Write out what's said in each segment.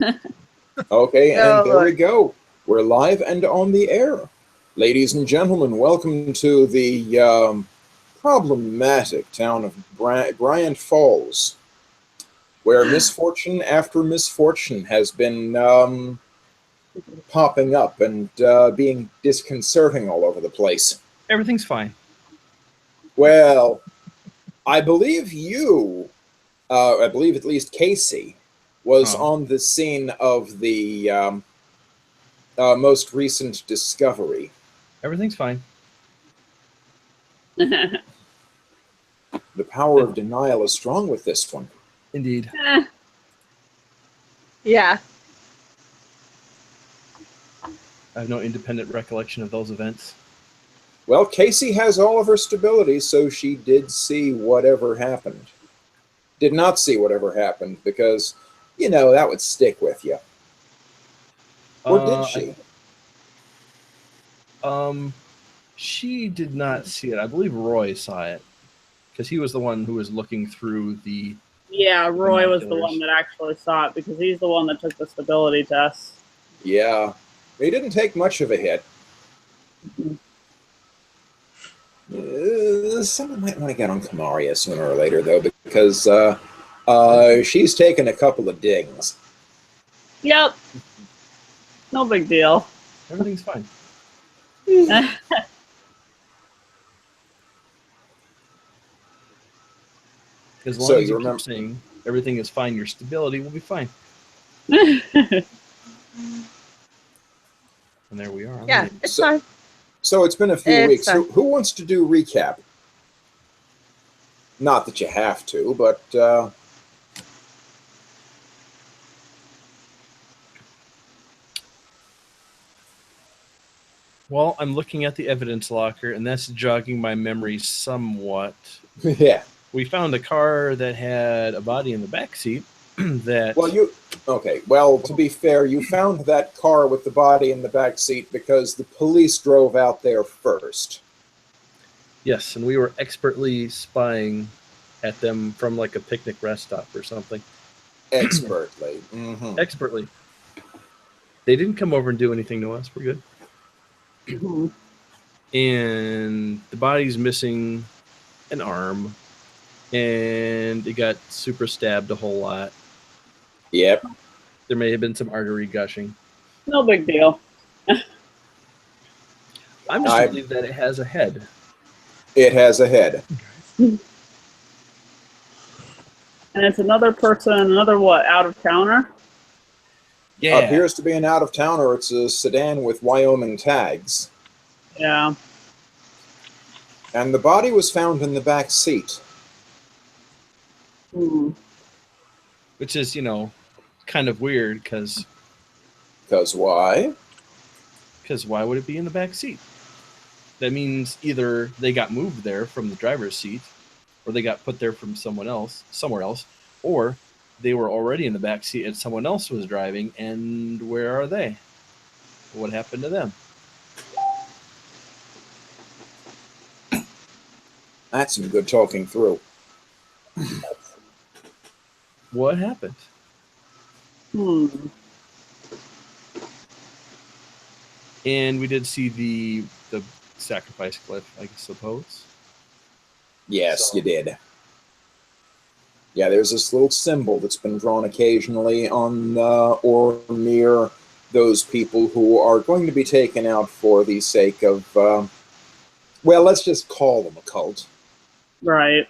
Okay, and Oh, there we look. go. We're live and on the air. Ladies and gentlemen, welcome to the problematic town of Bryant Falls, where misfortune after misfortune has been popping up and being disconcerting all over the place. Everything's fine. Well, I believe I believe at least Casey, was Oh. on the scene of the most recent discovery. Everything's fine. The power of denial is strong with this one. Indeed. Yeah. I have no independent recollection of those events. Well, Casey has all of her stability, so she did see whatever happened. Did not see whatever happened because, that would stick with you. Or did she? She did not see it. I believe Roy saw it because he was the one who was looking through the. Yeah, Roy was the binoculars. one that actually saw it because he's the one that took the stability test. Yeah. He didn't take much of a hit. Someone might want to get on Kamaria sooner or later, though, because she's taken a couple of dings. Yep. No big deal. Everything's fine. As long So as you you remember- keep saying everything is fine, your stability will be fine. And there we are. Yeah, it's So- fine. So it's been a few It's weeks. fine. Who wants to do recap? Not that you have to, but Well, I'm looking at the evidence locker, and that's jogging my memory somewhat. yeah. We found a car that had a body in the back seat. That Well, to be fair, you found that car with the body in the back seat because the police drove out there first. Yes, and we were expertly spying at them from like a picnic rest stop or something. Expertly. Mm-hmm. Expertly. They didn't come over and do anything to us. We're good. And the body's missing an arm, and it got super stabbed a whole lot. Yep. There may have been some artery gushing. No big deal. I'm just to believe that it has a head. It has a head. And it's another person, another what, out-of-towner? Yeah. Appears to be an out-of-towner. It's a sedan with Wyoming tags. Yeah. And the body was found in the back seat. Which is, kind of weird because why? Because why would it be in the back seat? That means either they got moved there from the driver's seat, or they got put there from somewhere else, or they were already in the back seat and someone else was driving, and where are they? What happened to them? That's some good talking through. What happened? And we did see the sacrifice glyph, I suppose. Yes, you did. Yeah, there's this little symbol that's been drawn occasionally on or near those people who are going to be taken out for the sake of, well, let's just call them a cult. Right.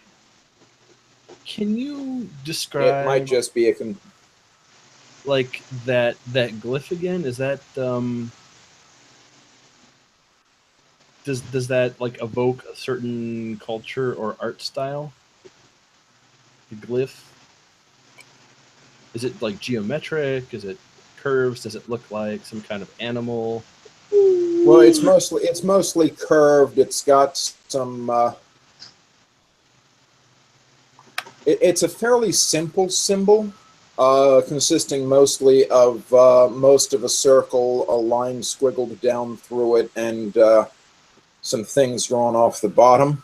Can you describe... It might just be like that glyph again? Is that... Does that like evoke a certain culture or art style? The glyph? Is it like geometric? Is it curves? Does it look like some kind of animal? Well, it's mostly curved. It's got some. It's a fairly simple symbol, consisting mostly of most of a circle, a line squiggled down through it, and some things drawn off the bottom.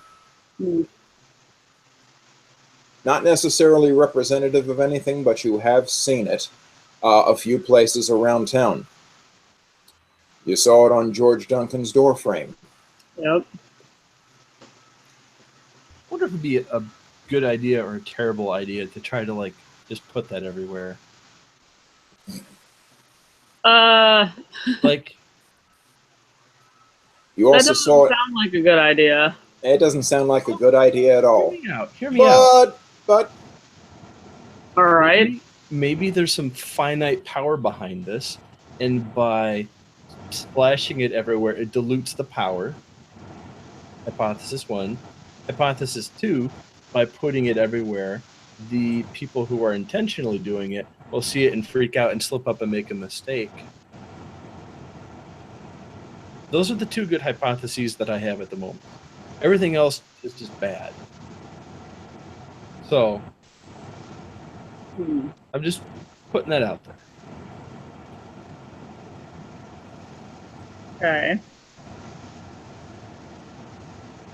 Not necessarily representative of anything, but you have seen it. a few places around town. You saw it on George Duncan's doorframe. Yep. I wonder if it'd be a good idea or a terrible idea to try to like just put that everywhere. Like You That also doesn't saw it. sound like a good idea. It doesn't sound like a good idea at all. hear me out. Hear me out. But All right. Maybe there's some finite power behind this, and by splashing it everywhere, it dilutes the power. Hypothesis 1. Hypothesis 2, by putting it everywhere, the people who are intentionally doing it will see it and freak out and slip up and make a mistake. Those are the two good hypotheses that I have at the moment. Everything else is just bad. So, I'm just putting that out there. Okay.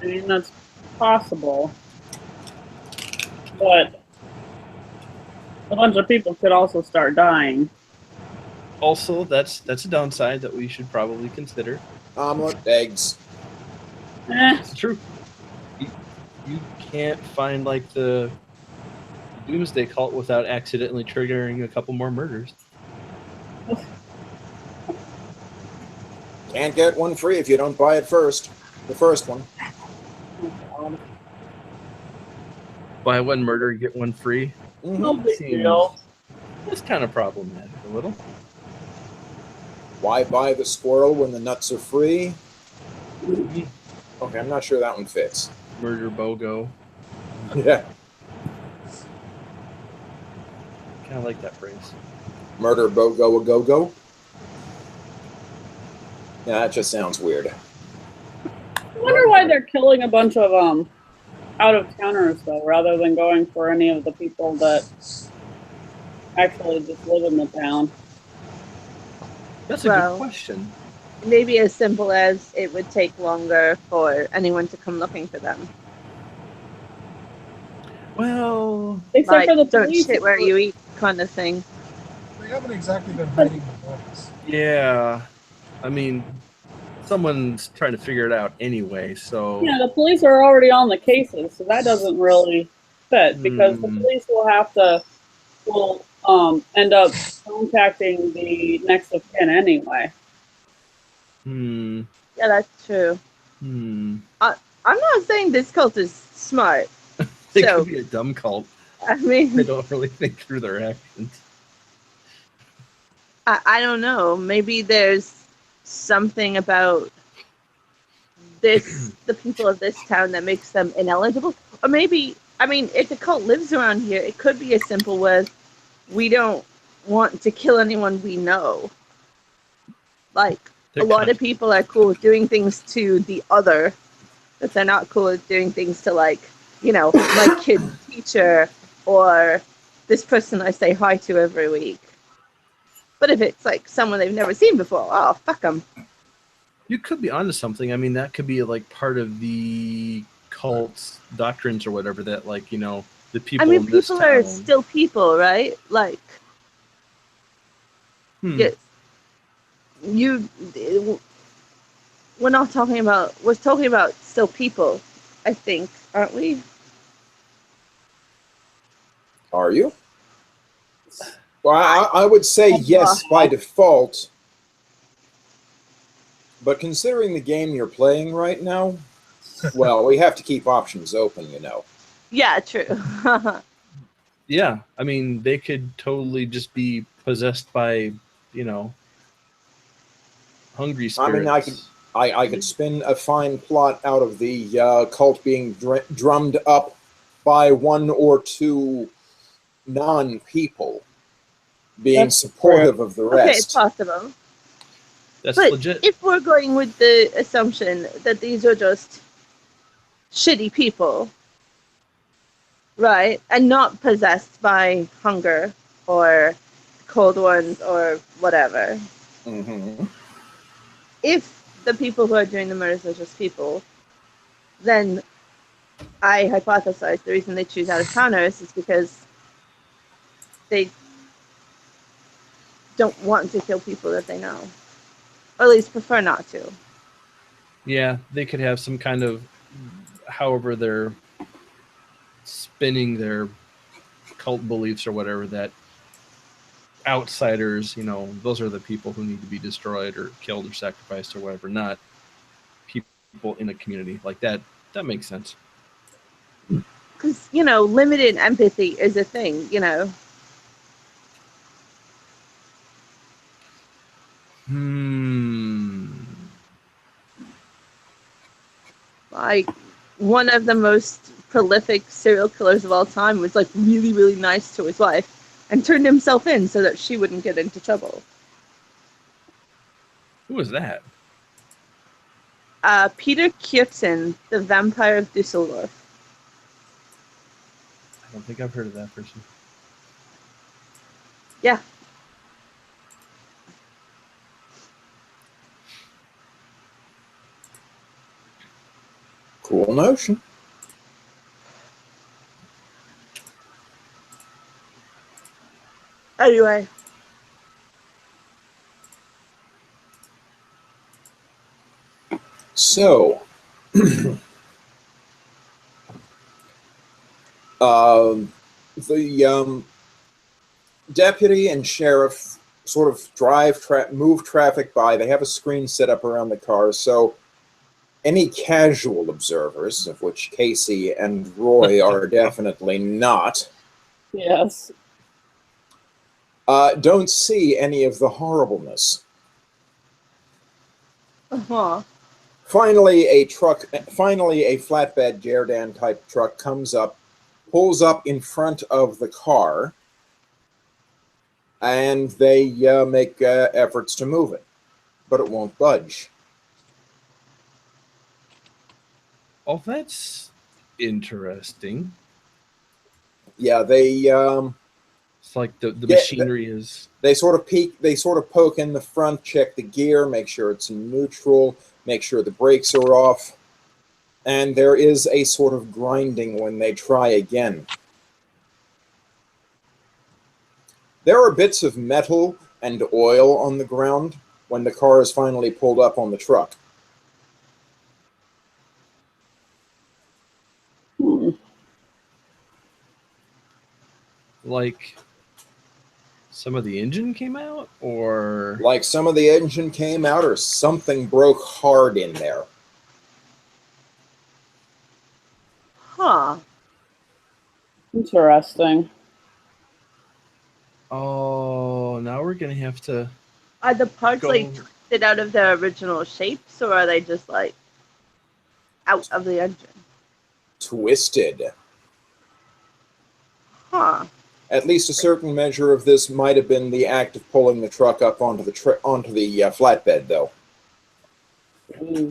I mean, that's possible. But a bunch of people could also start dying. Also, that's a downside that we should probably consider. omelet, eggs. It's true. You can't find like the Doomsday Cult without accidentally triggering a couple more murders. Can't get one free if you don't buy it first. The first one. Buy one murder, get one free. No big deal. It's kind of problematic a little. Why buy the squirrel when the nuts are free? Okay, I'm not sure that one fits. Murder BOGO. Yeah. Kind of like that phrase. Murder BOGO a go-go? Yeah, that just sounds weird. I wonder why they're killing a bunch of out-of-towners, though, rather than going for any of the people that actually just live in the town. That's a good question. Maybe as simple as it would take longer for anyone to come looking for them. Well, Except for the don't police. shit where you eat kind of thing. They haven't exactly been hiding the bodies. Yeah. I mean, someone's trying to figure it out anyway, so... Yeah, the police are already on the cases, so that doesn't really fit, because the police will end up contacting the next of kin anyway. Hmm. Yeah, that's true. Hmm. I'm not saying this cult is smart. They So- could be a dumb cult. I mean, They don't really think through their actions. I don't know. Maybe there's something about the people of this town that makes them ineligible. Or maybe, I mean, if the cult lives around here, it could be as simple as we don't want to kill anyone we know. Like, a lot of people are cool with doing things to the other, but they're not cool with doing things to, like, you know, my kid's teacher or this person I say hi to every week. But if it's like someone they've never seen before, oh, fuck them. You could be onto something. I mean, that could be like part of the cult's doctrines or whatever, that, like, you know, the people I mean, in this people town... are still people, right? Like, we're talking about still people, I think, aren't we? Are you? Well, I would say yes by default. But considering the game you're playing right now, well, we have to keep options open, you know. Yeah, true. Yeah, I mean, they could totally just be possessed by, you know, hungry spirits. I mean, I could spin a fine plot out of the cult being drummed up by one or two non-people being supportive of the rest. Okay, it's possible. That's but legit. If we're going with the assumption that these are just shitty people, right, and not possessed by hunger or cold ones or whatever, if the people who are doing the murders are just people, then I hypothesize the reason they choose out-of-towners is because they don't want to kill people that they know. Or at least prefer not to. Yeah, they could have some kind of, however they're spinning their cult beliefs or whatever, that outsiders, those are the people who need to be destroyed or killed or sacrificed or whatever, not people in a community like that. That makes sense. Because, limited empathy is a thing, Like, one of the most prolific serial killers of all time was, like, really, really nice to his wife and turned himself in so that she wouldn't get into trouble. Who was that? Peter Kürten, the Vampire of Dusseldorf. I don't think I've heard of that person. Yeah. Cool notion. Anyway. So, the deputy and sheriff sort of move traffic by. They have a screen set up around the car, so any casual observers, of which Casey and Roy are definitely not, Yes. don't see any of the horribleness. Uh-huh. Finally, a flatbed Jerdan type truck comes up, pulls up in front of the car, and they make efforts to move it, but it won't budge. Oh, that's interesting. Yeah, they it's like the machinery is. They sort of poke in the front, check the gear, make sure it's in neutral, make sure the brakes are off, and there is a sort of grinding when they try again. There are bits of metal and oil on the ground when the car is finally pulled up on the truck. Like some of the engine came out, or like some of the engine came out, or something broke hard in there. Huh. Interesting. Oh, now we're gonna have to. Are the parts like twisted out of their original shapes, or are they just like out of the engine? Twisted. Huh. At least a certain measure of this might have been the act of pulling the truck up onto the flatbed, though.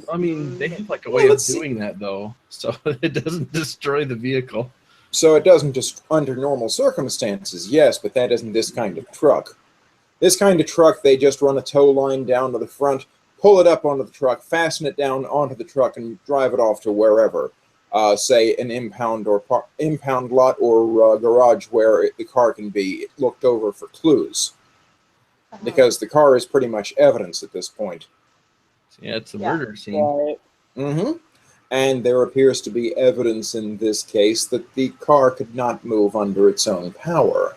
I mean, they have like a way of doing that, though, so it doesn't destroy the vehicle. So it doesn't just under normal circumstances, yes, but that isn't this kind of truck. This kind of truck, they just run a tow line down to the front, pull it up onto the truck, fasten it down onto the truck, and drive it off to wherever. Say an impound lot or garage where the car can be looked over for clues. Because the car is pretty much evidence at this point. Yeah, it's a murder scene. Right. Mm-hmm. And there appears to be evidence in this case that the car could not move under its own power.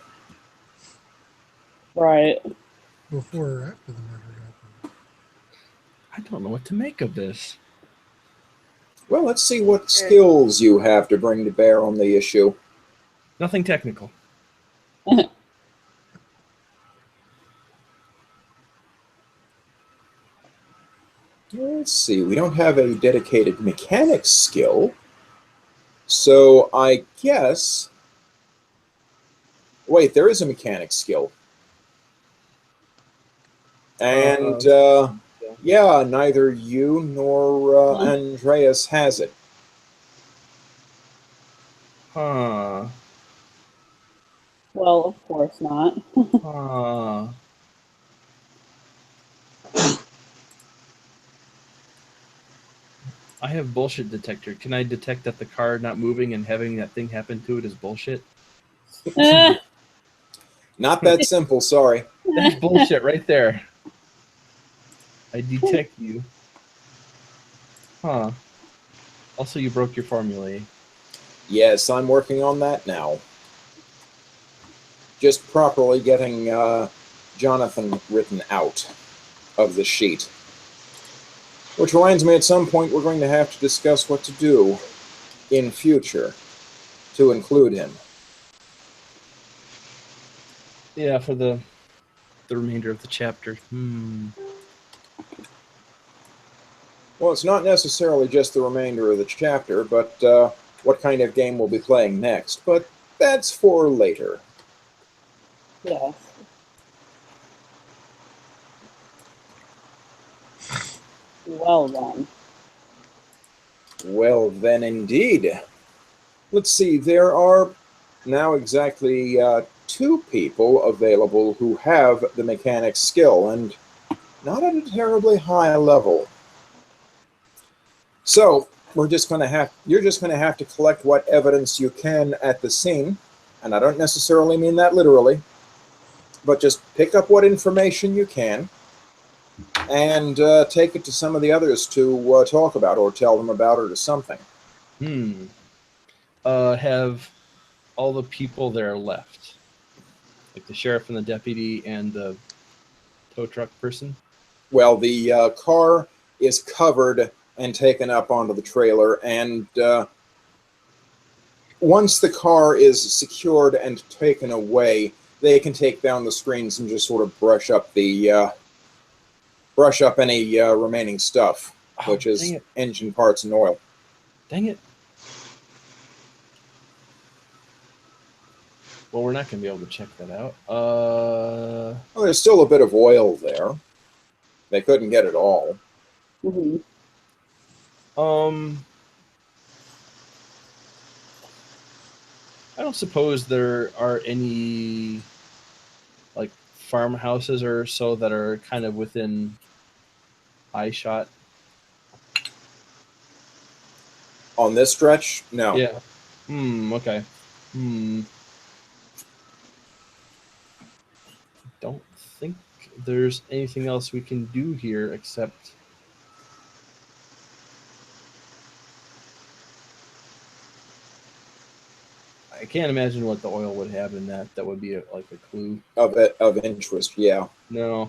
Right. Before or after the murder happened? I don't know what to make of this. Well, let's see what skills you have to bring to bear on the issue. Nothing technical. Let's see, we don't have a dedicated mechanics skill, so I guess... Wait, there is a mechanics skill. And, yeah, neither you nor Andreas has it. Huh. Well, of course not. Huh. I have bullshit detector. Can I detect that the car not moving and having that thing happen to it is bullshit? Not that simple, sorry. That's bullshit right there. I detect you. Huh. Also, you broke your formulae. Yes, I'm working on that now. Just properly getting Jonathan written out of the sheet. Which reminds me, at some point we're going to have to discuss what to do in future to include him. Yeah, for the remainder of the chapter. Well, it's not necessarily just the remainder of the chapter, but what kind of game we'll be playing next. But that's for later. Yes. Well then. Well, then, indeed. Let's see, there are now exactly 2 people available who have the mechanic skill, and not at a terribly high level. So, you're just going to have to collect what evidence you can at the scene, and I don't necessarily mean that literally, but just pick up what information you can, and take it to some of the others to talk about, or tell them about it, or something. Have all the people there left? Like the sheriff and the deputy and the tow truck person? Well, the car is covered and taken up onto the trailer, and once the car is secured and taken away, they can take down the screens and just sort of brush up any remaining stuff, which is engine parts and oil. Dang it. Well, we're not going to be able to check that out. Well, there's still a bit of oil there. They couldn't get it all. Mm-hmm. I don't suppose there are any like farmhouses or so that are kind of within eye shot. On this stretch, no. Yeah. Okay. Don't think there's anything else we can do here except I can't imagine what the oil would have in that. That would be like a clue of interest. Yeah. No.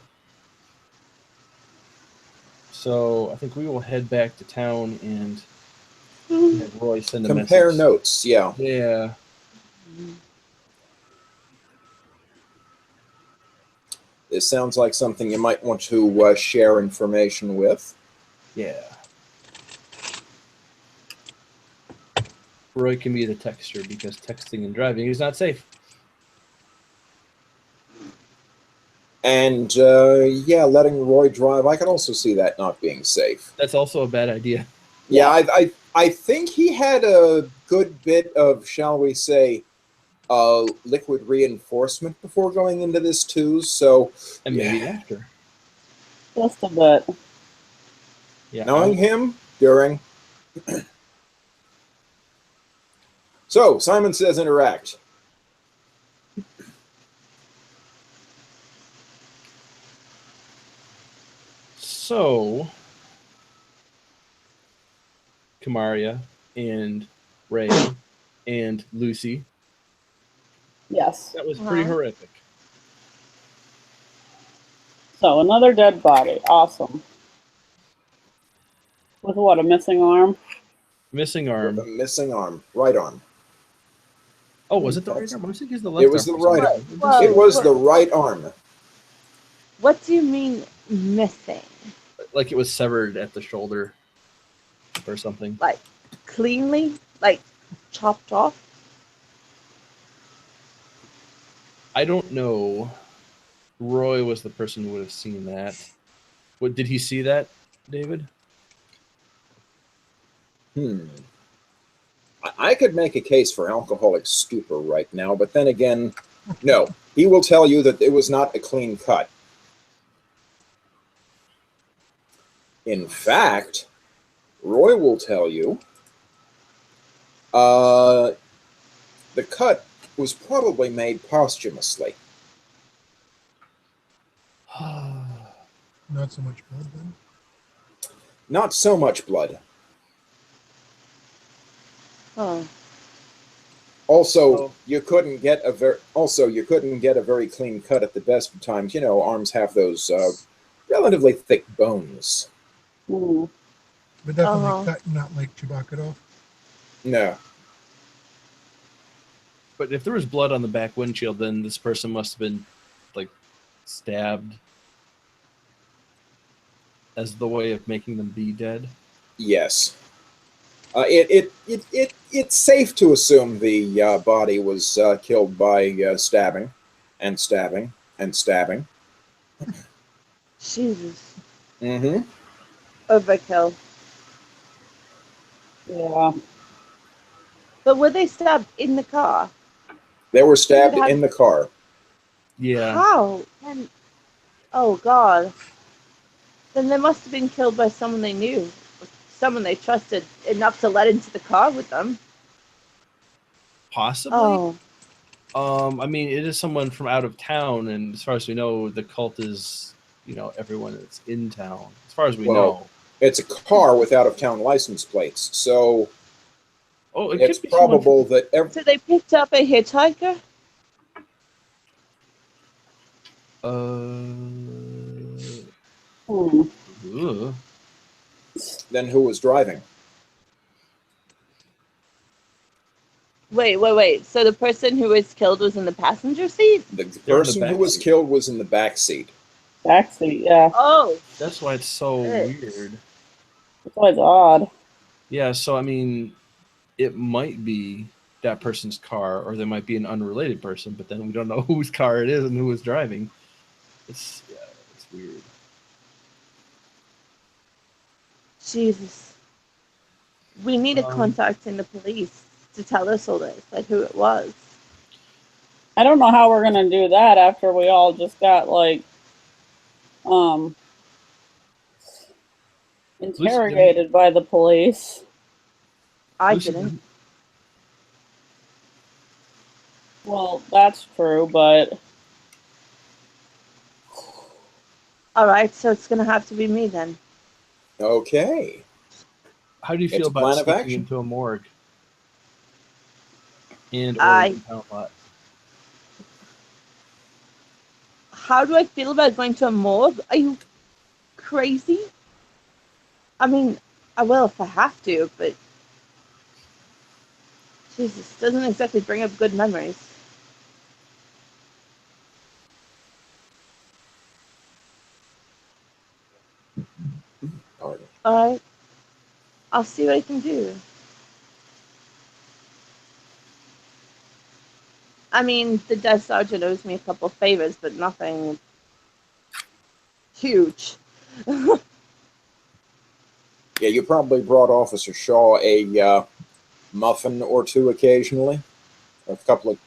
So I think we will head back to town and have Roy send a message. Compare notes. Yeah. Yeah. This sounds like something you might want to share information with. Yeah. Roy can be the texter because texting and driving is not safe. And yeah, letting Roy drive, I can also see that not being safe. That's also a bad idea. Yeah, I think he had a good bit of, shall we say, liquid reinforcement before going into this too. So, And maybe after. Just a bit. Yeah. Knowing him during. So Simon says interact. So Kamaria and Ray and Lucy. Yes. That was pretty horrific. So another dead body. Awesome. With what, a missing arm? Missing arm. With a missing arm. Right arm. Oh, was it the right arm? I was thinking it was the left It was arm. the right arm. Well, It was the right arm. What do you mean missing? Like it was severed at the shoulder or something. Like cleanly? Like chopped off? I don't know. Roy was the person who would have seen that. What did he see that, David? I could make a case for alcoholic stupor right now, but then again, no. He will tell you that it was not a clean cut. In fact, Roy will tell you the cut was probably made posthumously. not so much blood then. Not so much blood. Oh. Also, you couldn't get a very clean cut at the best of times. You know, arms have those relatively thick bones. Mm. But definitely Uh-huh. cut, not like Chewbacca off. No. But if there was blood on the back windshield, then this person must have been like stabbed as the way of making them be dead. Yes. It's safe to assume the body was killed by stabbing and stabbing and stabbing. Jesus. Mm-hmm. Overkill. Yeah. But were they stabbed in the car? They were stabbed have- in the car. Yeah. How? And oh God. Then they must have been killed by someone they knew, someone they trusted enough to let into the car with them. Possibly. Oh. I mean, it is someone from out of town, and as far as we know, the cult is, everyone that's in town. As far as we know. It's a car with out-of-town license plates, so It it's could be someone probable that So they picked up a hitchhiker? Ugh. then who was driving? Wait. So the person who was killed was in the passenger seat? The They're in the person back who was seat. killed was in the back seat. Backseat, yeah. Oh. That's why it's so Shit. weird. That's why it's odd. Yeah, so I mean, it might be that person's car, or there might be an unrelated person, but then we don't know whose car it is and who is driving. It's weird. Jesus. We need a contact in the police to tell us all this, like who it was. I don't know how we're gonna do that after we all just got interrogated by the police. I Lucy didn't. Well, that's true, but Alright, so it's gonna have to be me then. Okay. How do you It's feel a plan about of sneaking action. into a morgue and or I- an impound lot? How do I feel about going to a morgue? Are you crazy? I mean, I will if I have to, but Jesus, doesn't exactly bring up good memories. Alright. I'll see what I can do. I mean, the desk sergeant owes me a couple of favors, but nothing huge. Yeah, you probably brought Officer Shaw a muffin or two occasionally. A couple of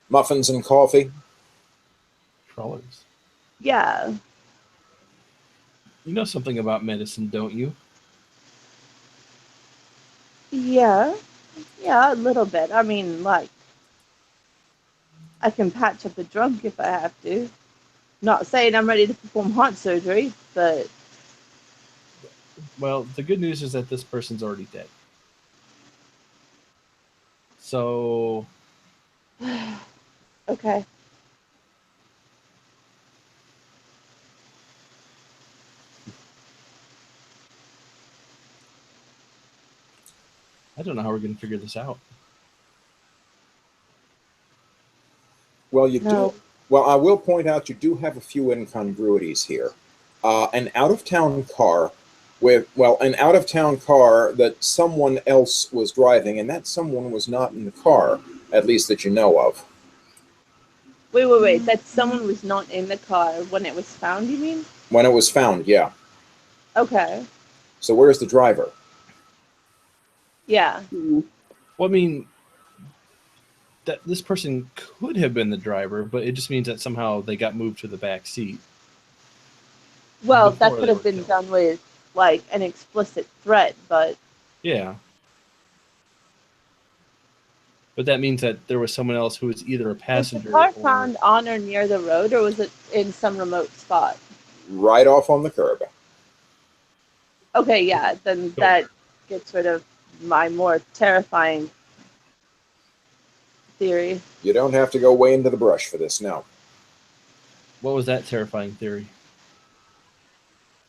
muffins and coffee. Trawlers. Yeah. You know something about medicine, don't you? Yeah, a little bit. I mean, like, I can patch up a drunk if I have to. Not saying I'm ready to perform heart surgery, but Well, the good news is that this person's already dead. So okay. I don't know how we're going to figure this out. Well, you No. do. Well, I will point out you do have a few incongruities here. An out-of-town car that someone else was driving, and that someone was not in the car, at least that you know of. Wait. That someone was not in the car when it was found, you mean? When it was found, yeah. Okay. So where's the driver? Yeah. Well, I mean, that this person could have been the driver, but it just means that somehow they got moved to the back seat. Well, that Before could they have were been killed. done with, like, an explicit threat, but Yeah. But that means that there was someone else who was either a was the passenger car or found on or near the road, or was it in some remote spot? right off on the curb. Okay, yeah, then that gets rid of my more terrifying theory. You don't have to go way into the brush for this, no. What was that terrifying theory?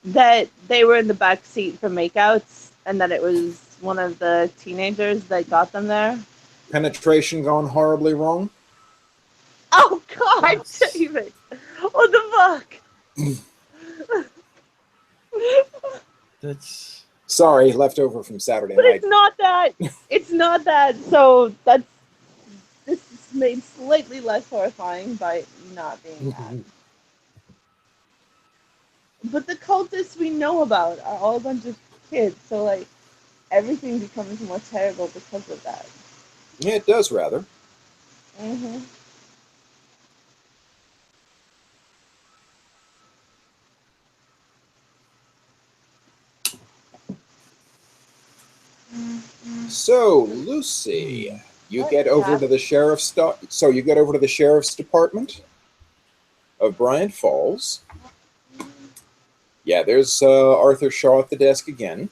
That they were in the back seat for makeouts, and that it was one of the teenagers that got them there. Penetration gone horribly wrong? Oh God, That's- David! What the fuck? That's Sorry, leftover from Saturday But night. it's not that. It's not that. So this is made slightly less horrifying by not being that. But the cultists we know about are all a bunch of kids, so like everything becomes more terrible because of that. Yeah, it does rather. Mm-hmm. So, Lucy, you What get over to happened? the sheriff's so you get over to the sheriff's department of Bryant Falls. Yeah, there's Arthur Shaw at the desk again.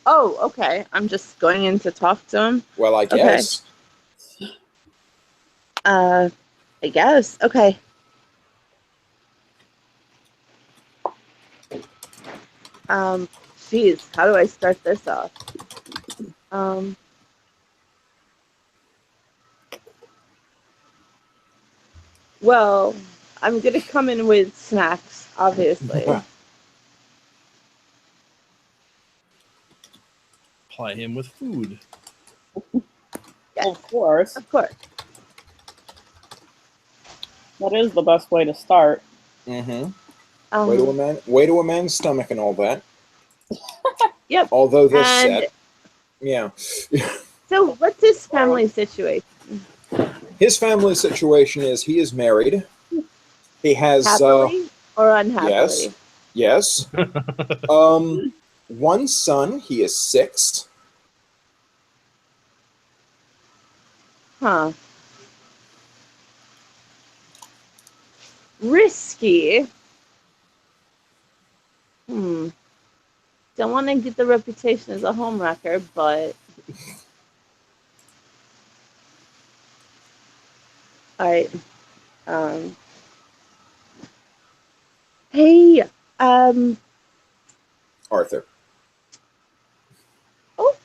Oh, okay. I'm just going in to talk to him. Well, I guess. I guess. Okay. Geez, how do I start this off? Well, I'm gonna come in with snacks, obviously. ply him with food. Yes, Of course. of course. That is the best way to start. Mm-hmm. Way to a man's stomach and all that. Yep. Although this And set, yeah. so, what's his family situation? His family situation is he is married. He has Happily or unhappily? yes. One son. He is 6. Huh. Risky. Don't want to get the reputation as a homewrecker, but all right. Hey, Arthur. oh,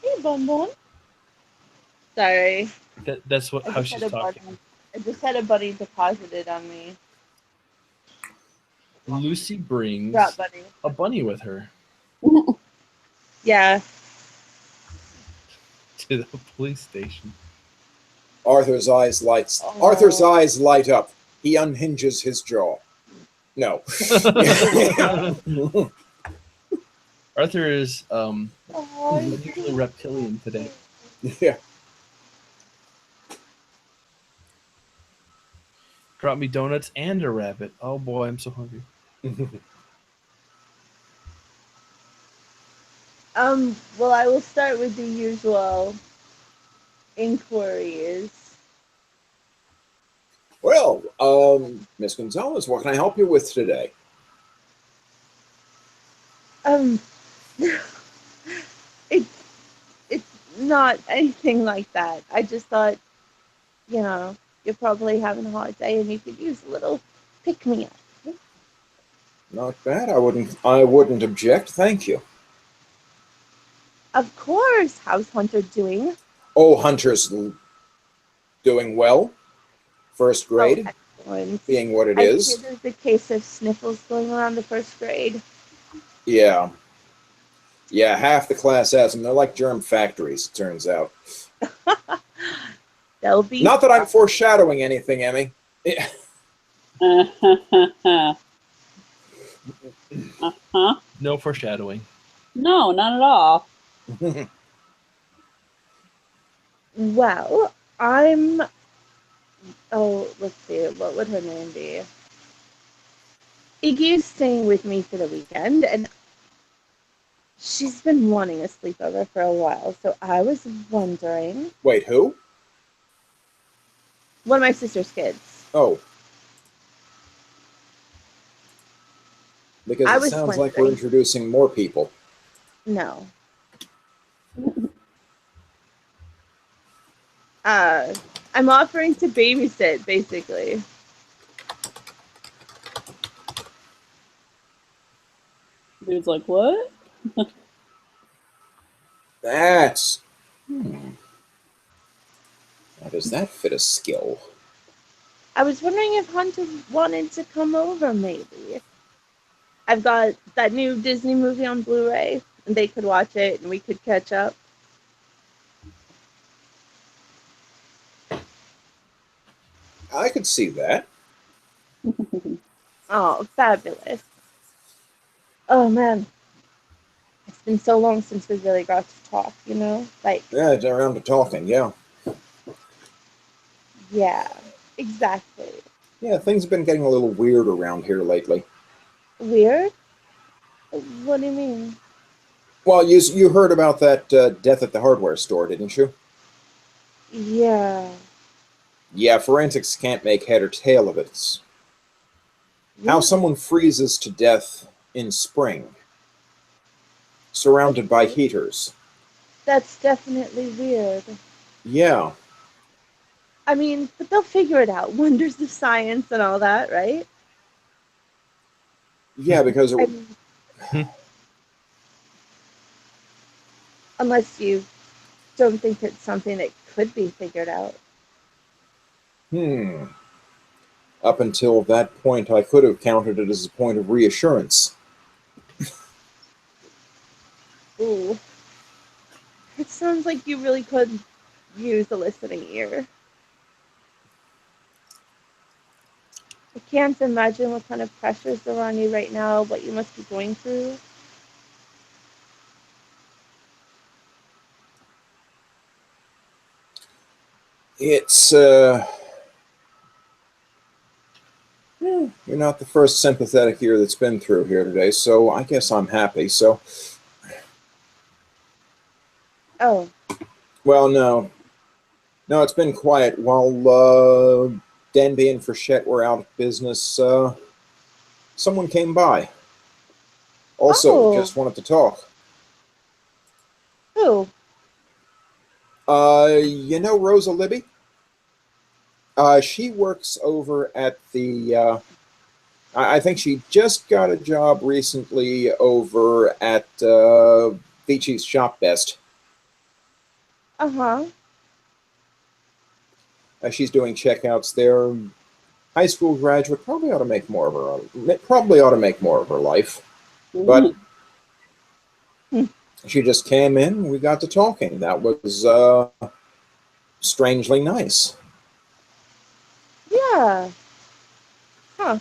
hey, Bun Bun. Sorry. That's what I how just she's had a talking. buddy. I just had a buddy deposited on me. Lucy brings Drop buddy. a bunny with her Yeah. to the police station. Arthur's eyes light up. He unhinges his jaw. No. Arthur is Oh, unusually reptilian today. Yeah. Brought me donuts and a rabbit. Oh boy, I'm so hungry. Well, I will start with the usual inquiries. Well, Miss Gonzalez, what can I help you with today? It's not anything like that. I just thought, you're probably having a hard day and you could use a little pick-me-up. Not bad. I wouldn't object. Thank you. Of course. How's Hunter doing? Oh, Hunter's doing well. First grade, Excellent. being what it I is. hear there's a case of sniffles going around the first grade. Yeah. Yeah, half the class has them. They're like germ factories, it turns out. They'll be Not that I'm foreshadowing anything, Emmy. No foreshadowing. No, not at all. Well, let's see, what would her name be? Iggy is staying with me for the weekend, and she's been wanting a sleepover for a while, so I was wondering. Wait, who? One of my sister's kids. Oh. Because I it was sounds like we're wondering. introducing more people. No. I'm offering to babysit, basically. Dude's like, what? That's... How does that fit a skill? I was wondering if Hunter wanted to come over, maybe. I've got that new Disney movie on Blu-ray, and they could watch it, and we could catch up. I could see that. Oh, fabulous. Oh, man. It's been so long since we really got to talk, you know? Like, Yeah, it's around to talking, yeah. yeah, exactly. Yeah, things have been getting a little weird around here lately. Weird? What do you mean? Well, you heard about that death at the hardware store, didn't you? Yeah. Yeah, forensics can't make head or tail of it. It's how Really? someone freezes to death in spring, surrounded by Okay. heaters. That's definitely weird. Yeah, I mean, but they'll figure it out. Wonders of science and all that, right? yeah, because it, I mean, unless you don't think it's something that could be figured out. up until that point, I could have counted it as a point of reassurance. Ooh. It sounds like you really could use a listening ear. I can't imagine what kind of pressures are on you right now, what you must be going through. It's, you're not the first sympathetic ear that's been through here today, so I guess I'm happy. So, Oh, well, no. No, it's been quiet. While Denby and Frechette were out of business, someone came by. Also, oh, just wanted to talk. who? You know Rosa Libby? She works over at the. I think she just got a job recently over at Vinci's Shop Best. Uh-huh. She's doing checkouts there. High school graduate, probably ought to make more of her life. But she just came in. We got to talking. That was strangely nice. Yeah. Huh.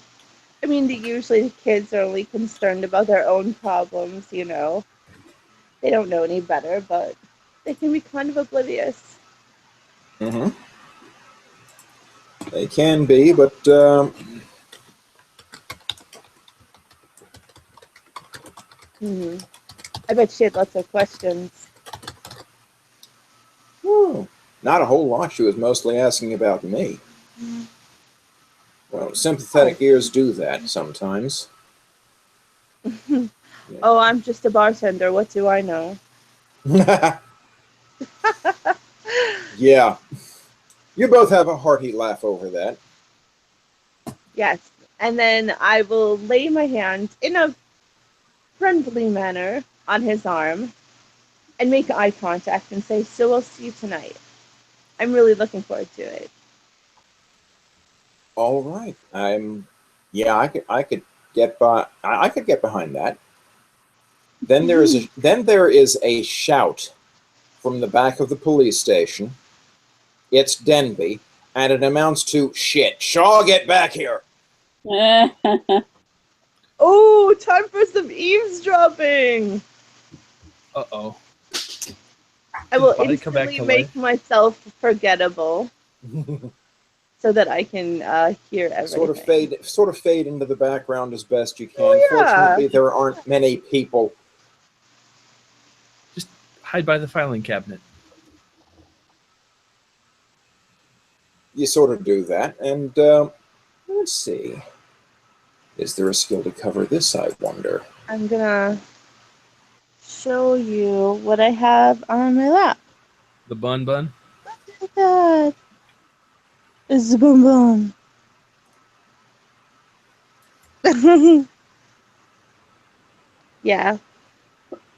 I mean, usually the kids are only concerned about their own problems, you know. They don't know any better, but they can be kind of oblivious. Mm-hmm. They can be, but Hmm. I bet she had lots of questions. not a whole lot. She was mostly asking about me. Well, Oh. sympathetic ears do that sometimes. Oh, I'm just a bartender. What do I know? Yeah. You both have a hearty laugh over that. Yes. And then I will lay my hand in a friendly manner on his arm and make eye contact and say, "So we'll see you tonight." I'm really looking forward to it. All right. Yeah, I could get by I could get behind that. Then there is a shout from the back of the police station. It's Denby, and it amounts to shit. Shaw, get back here. Oh, time for some eavesdropping. Uh-oh. I will Did body come back instantly to make life? myself forgettable so that I can hear everything. Sort of fade into the background as best you can. Oh, yeah. Fortunately, there aren't many people. Just hide by the filing cabinet. you sort of do that, and let's see. Is there a skill to cover this, I wonder? I'm gonna show you what I have on my lap. The bun bun. Look at that. It's a boom boom. Yeah.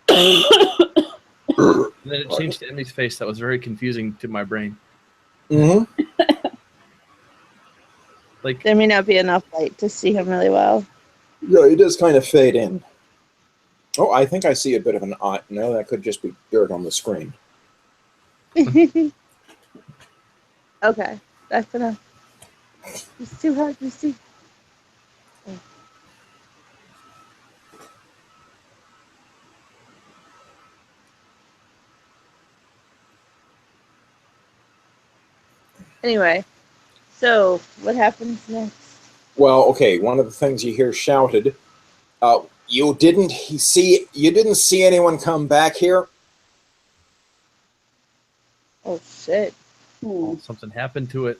And then it changed to Emmy's face. That was very confusing to my brain. Mm-hmm. Like, There may not be enough light to see him really well. Yeah, it does kind of fade in. Oh, I think I see a bit of an eye. No, that could just be dirt on the screen. Okay, that's enough. It's too hard to see. Anyway, so what happens next? Well, okay. One of the things you hear shouted. You didn't see anyone come back here. Oh shit! oh, something happened to it.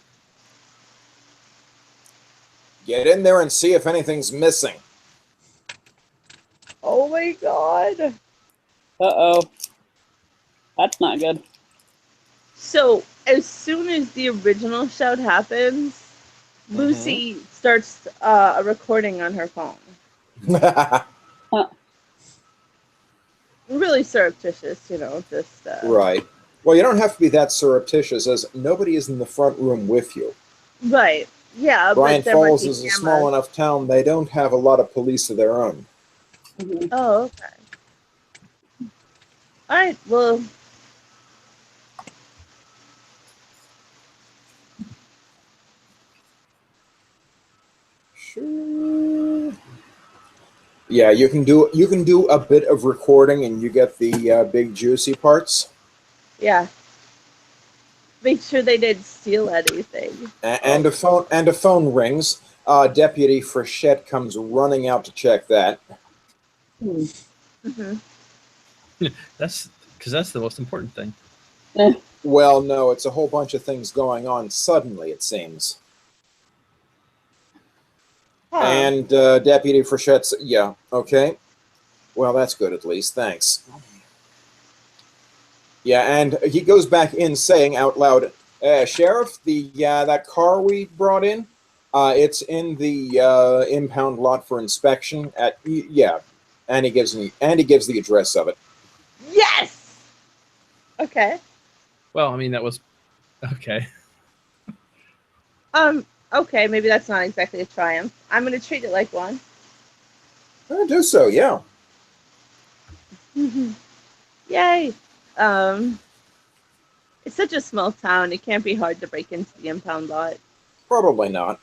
Get in there and see if anything's missing. Oh my god! Uh-oh. That's not good. So as soon as the original shout happens, Lucy starts a recording on her phone. Really surreptitious, just Right. Well, you don't have to be that surreptitious, as nobody is in the front room with you. Right. Yeah, Bryant but there might Falls be is a cameras. small enough town; they don't have a lot of police of their own. Oh, okay. All right. Well, Sure. Yeah, you can do a bit of recording, and you get the big juicy parts. yeah. Make sure they didn't steal anything. And a phone rings. Deputy Frechette comes running out to check that. Mm-hmm. That's because that's the most important thing. Well, no, it's a whole bunch of things going on suddenly, it seems. Huh. And Deputy Frechette's, yeah, okay. Well, that's good at least, thanks. Yeah, and he goes back in saying out loud, Sheriff, that car we brought in, it's in the impound lot for inspection. And he gives the address of it. Yes. Okay. Well, I mean, that was okay. Okay. Maybe that's not exactly a triumph. I'm gonna treat it like one. Do so, yeah. Yay. It's such a small town. It can't be hard to break into the impound lot. Probably not.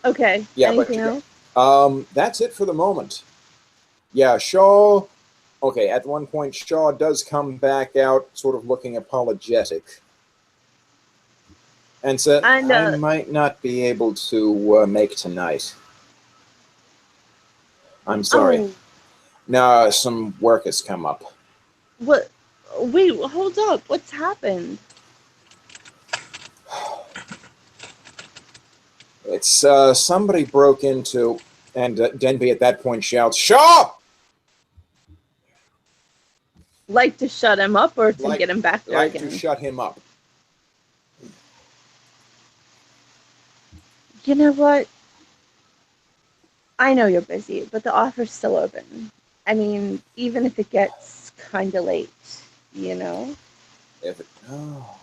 Okay. Yeah, Anything but else? that's it for the moment. Yeah, Shaw. Okay, at one point, Shaw does come back out, sort of looking apologetic, and said, And "I might not be able to make tonight. I'm sorry. Oh, No, some work has come up." what? Wait. Hold up. What's happened? It's somebody broke into, and Denby at that point shouts, "Shaw!" Like to shut him up or to Like- get him back there Like again? to shut him up. You know what? I know you're busy, but the offer's still open. I mean, even if it gets kind of late, you know? If it, oh.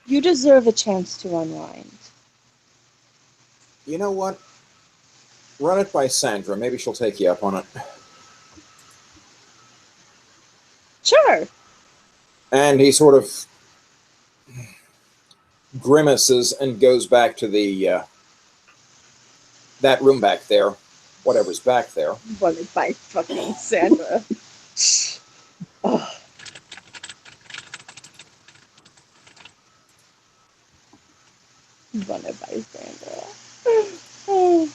You deserve a chance to unwind. You know what? Run it by Sandra. Maybe she'll take you up on it. Sure. And he sort of grimaces and goes back to the that room back there, whatever's back there. Wanted by fucking Sandra. Oh. Wanted by Sandra. Oh.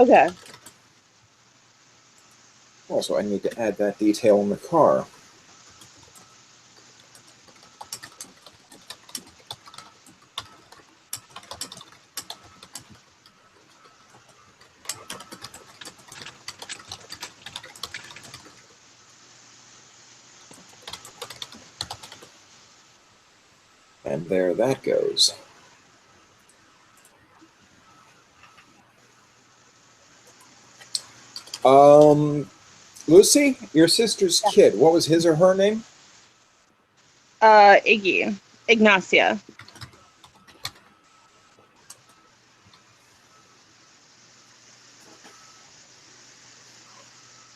Okay. Also, I need to add that detail in the car. And there that goes. Lucy, your sister's kid, what was his or her name? Iggy. Ignacia.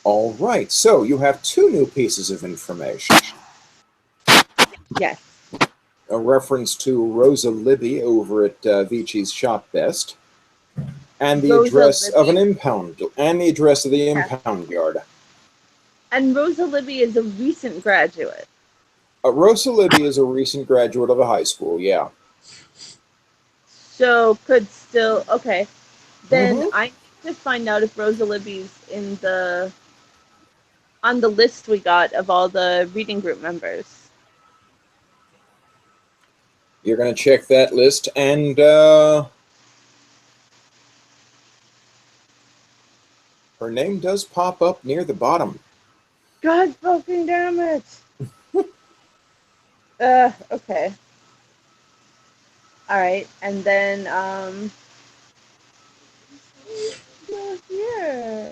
All right, so you have two new pieces of information. Yes. A reference to Rosa Libby over at Vici's Shop Best, and the Rosa address of an Libby? impound, and the address of the Yes. impound yard. And Rosa Libby is a recent graduate. Rosa Libby is a recent graduate of a high school, yeah. So could still okay. Then Mhm. I need to find out if Rosa Libby's on the list we got of all the reading group members. You're going to check that list, and her name does pop up near the bottom. God fucking damn it. Okay. Alright, and then here.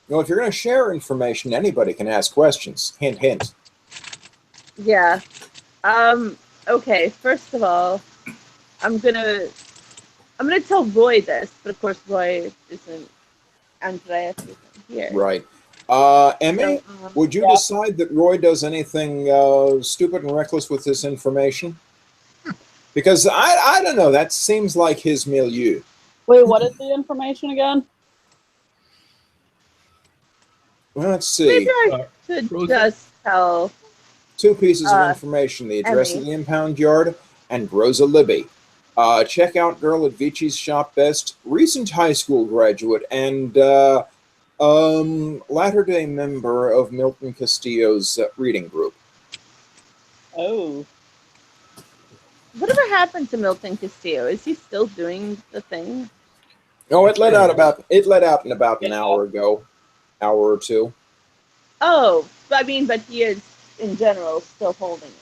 If you're going to share information, anybody can ask questions. Hint, hint. Yeah. Okay, first of all, I'm gonna tell Roy this, but of course Roy isn't Andreas isn't here. Right. Emmy, So, would you Yeah. decide that Roy does anything stupid and reckless with this information? Because I don't know, that seems like his milieu. Wait, what is the information again? Let's maybe see. I should Rosa? just tell Two pieces of information, the address Emmy. of the impound yard and Rosa Libby. Check out girl at Vici's Shop Best, recent high school graduate, and latter-day member of Milton Castillo's reading group. Oh. Whatever happened to Milton Castillo? Is he still doing the thing? No, it let out in about an hour ago, hour or two. Oh, but he is in general still holding it.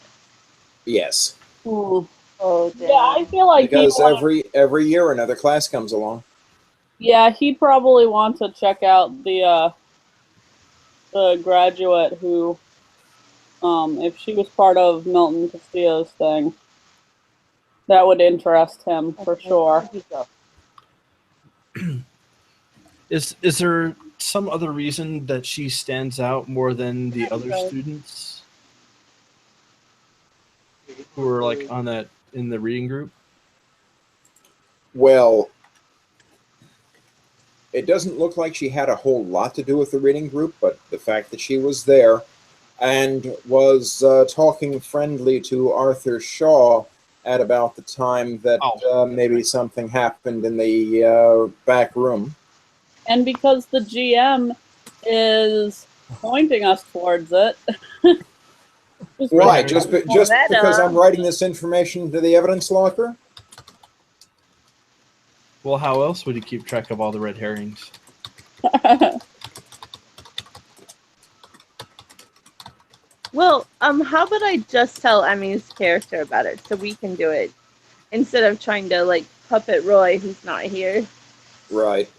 Yes, Hmm. Oh, damn. Yeah, I feel like because every year another class comes along. yeah, he'd probably want to check out the graduate who, if she was part of Milton Castillo's thing, that would interest him for Okay, sure. here we go. Is there some other reason that she stands out more than the other students who are like on that in the reading group? Well, it doesn't look like she had a whole lot to do with the reading group, but the fact that she was there and was talking friendly to Arthur Shaw at about the time that maybe something happened in the back room. And because the GM is pointing us towards it. Why? Just because I'm writing this information to the evidence locker? Well, how else would he keep track of all the red herrings? Well, how about I just tell Emmy's character about it so we can do it instead of trying to like puppet Roy who's not here. Right.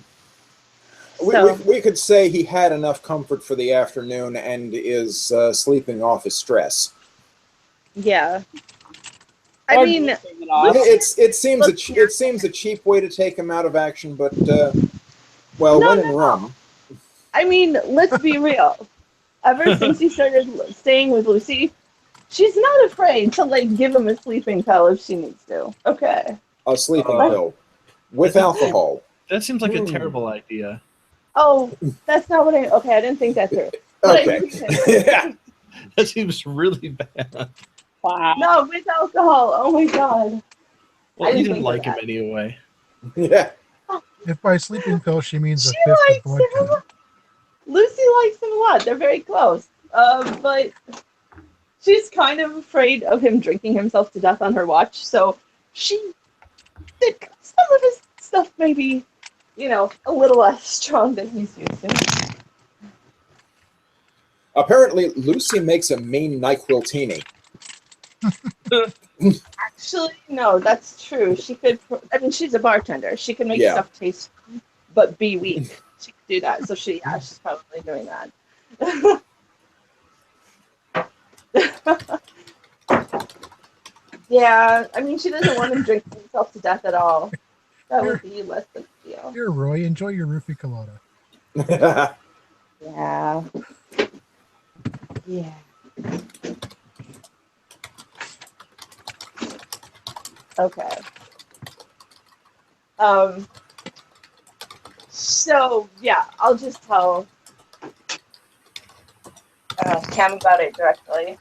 So, We could say he had enough comfort for the afternoon and is sleeping off his stress. yeah. Or I mean, drinking it off. It seems a cheap way to take him out of action, but well, when in Rome. I mean, let's be real. Ever since he started staying with Lucy, she's not afraid to like give him a sleeping pill if she needs to. Okay. A sleeping pill with alcohol. That seems like a terrible idea. Oh, that's not what I. Okay, I didn't think that through. But Okay. That seems really bad. Wow. No, with alcohol. Oh my god. Well, I you didn't didn't think like of him that. anyway. Yeah. If by sleeping pill she means a She fifth of likes him. vodka. Lucy likes him a lot. They're very close. But she's kind of afraid of him drinking himself to death on her watch. So she did some of his stuff maybe, a little less strong than he's used to. Apparently, Lucy makes a mean NyQuil-tini. Actually, no, that's true. She could. I mean, she's a bartender. She could make Yeah. stuff taste, but be weak. She could do that. So she's probably doing that. Yeah, I mean, she doesn't want him drinking himself to death at all. That would be less than ideal. Here, Roy, enjoy your roofie colada. Yeah. Yeah. Okay. So yeah, I'll just tell Cam about it directly.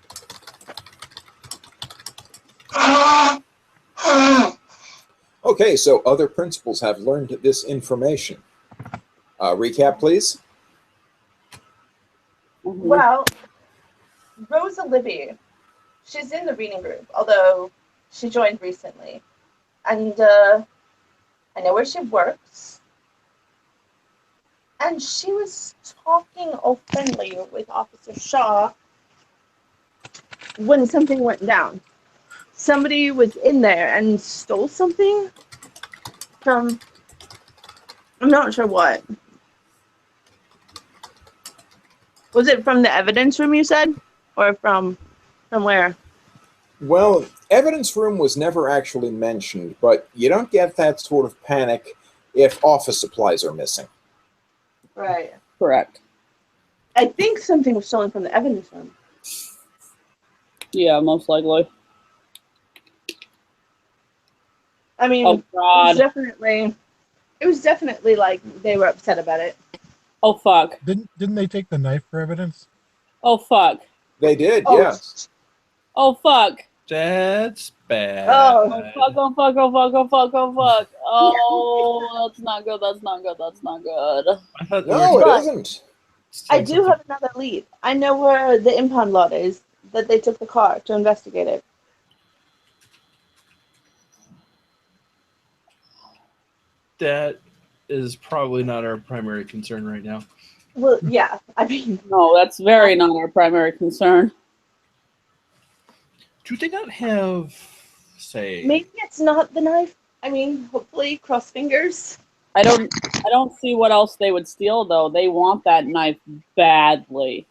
Okay, so other principals have learned this information. Recap, please. Well, Rosa Libby, she's in the reading group, although she joined recently. And I know where she works. And she was talking openly with Officer Shaw when something went down. Somebody was in there and stole something from, I'm not sure what. Was it from the evidence room, you said? Or from where? Well, evidence room was never actually mentioned, but you don't get that sort of panic if office supplies are missing. Right. Correct. I think something was stolen from the evidence room. Yeah, most likely. I mean, Oh, God. it was definitely like they were upset about it. Oh, fuck. Didn't they take the knife for evidence? Oh, fuck. They did, Oh, yes. Oh, fuck. That's bad. Oh. Oh, fuck, oh, fuck, oh, fuck, oh, fuck, oh, fuck. Oh, that's not good, that's not good, that's not good. I thought they No, were it But- isn't. I do have another lead. I know where the impound lot is, that they took the car to investigate it. That is probably not our primary concern right now. Well, yeah, I mean, No, that's very not our primary concern. Do they not have, say, maybe it's not the knife. I mean, hopefully, cross fingers. I don't see what else they would steal, though. They want that knife badly.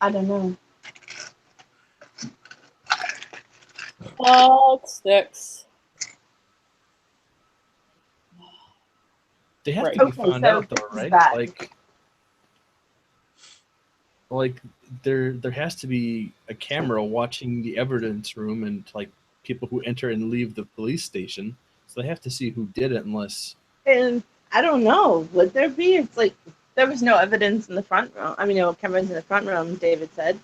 I don't know. Fuck sticks. they have Right. to be Okay, found so out though, this is right? bad. Like there has to be a camera watching the evidence room and like people who enter and leave the police station. So they have to see who did it unless And I don't know. Would there be? It's like there was no evidence in the front room. I mean, no cameras in the front room, David said.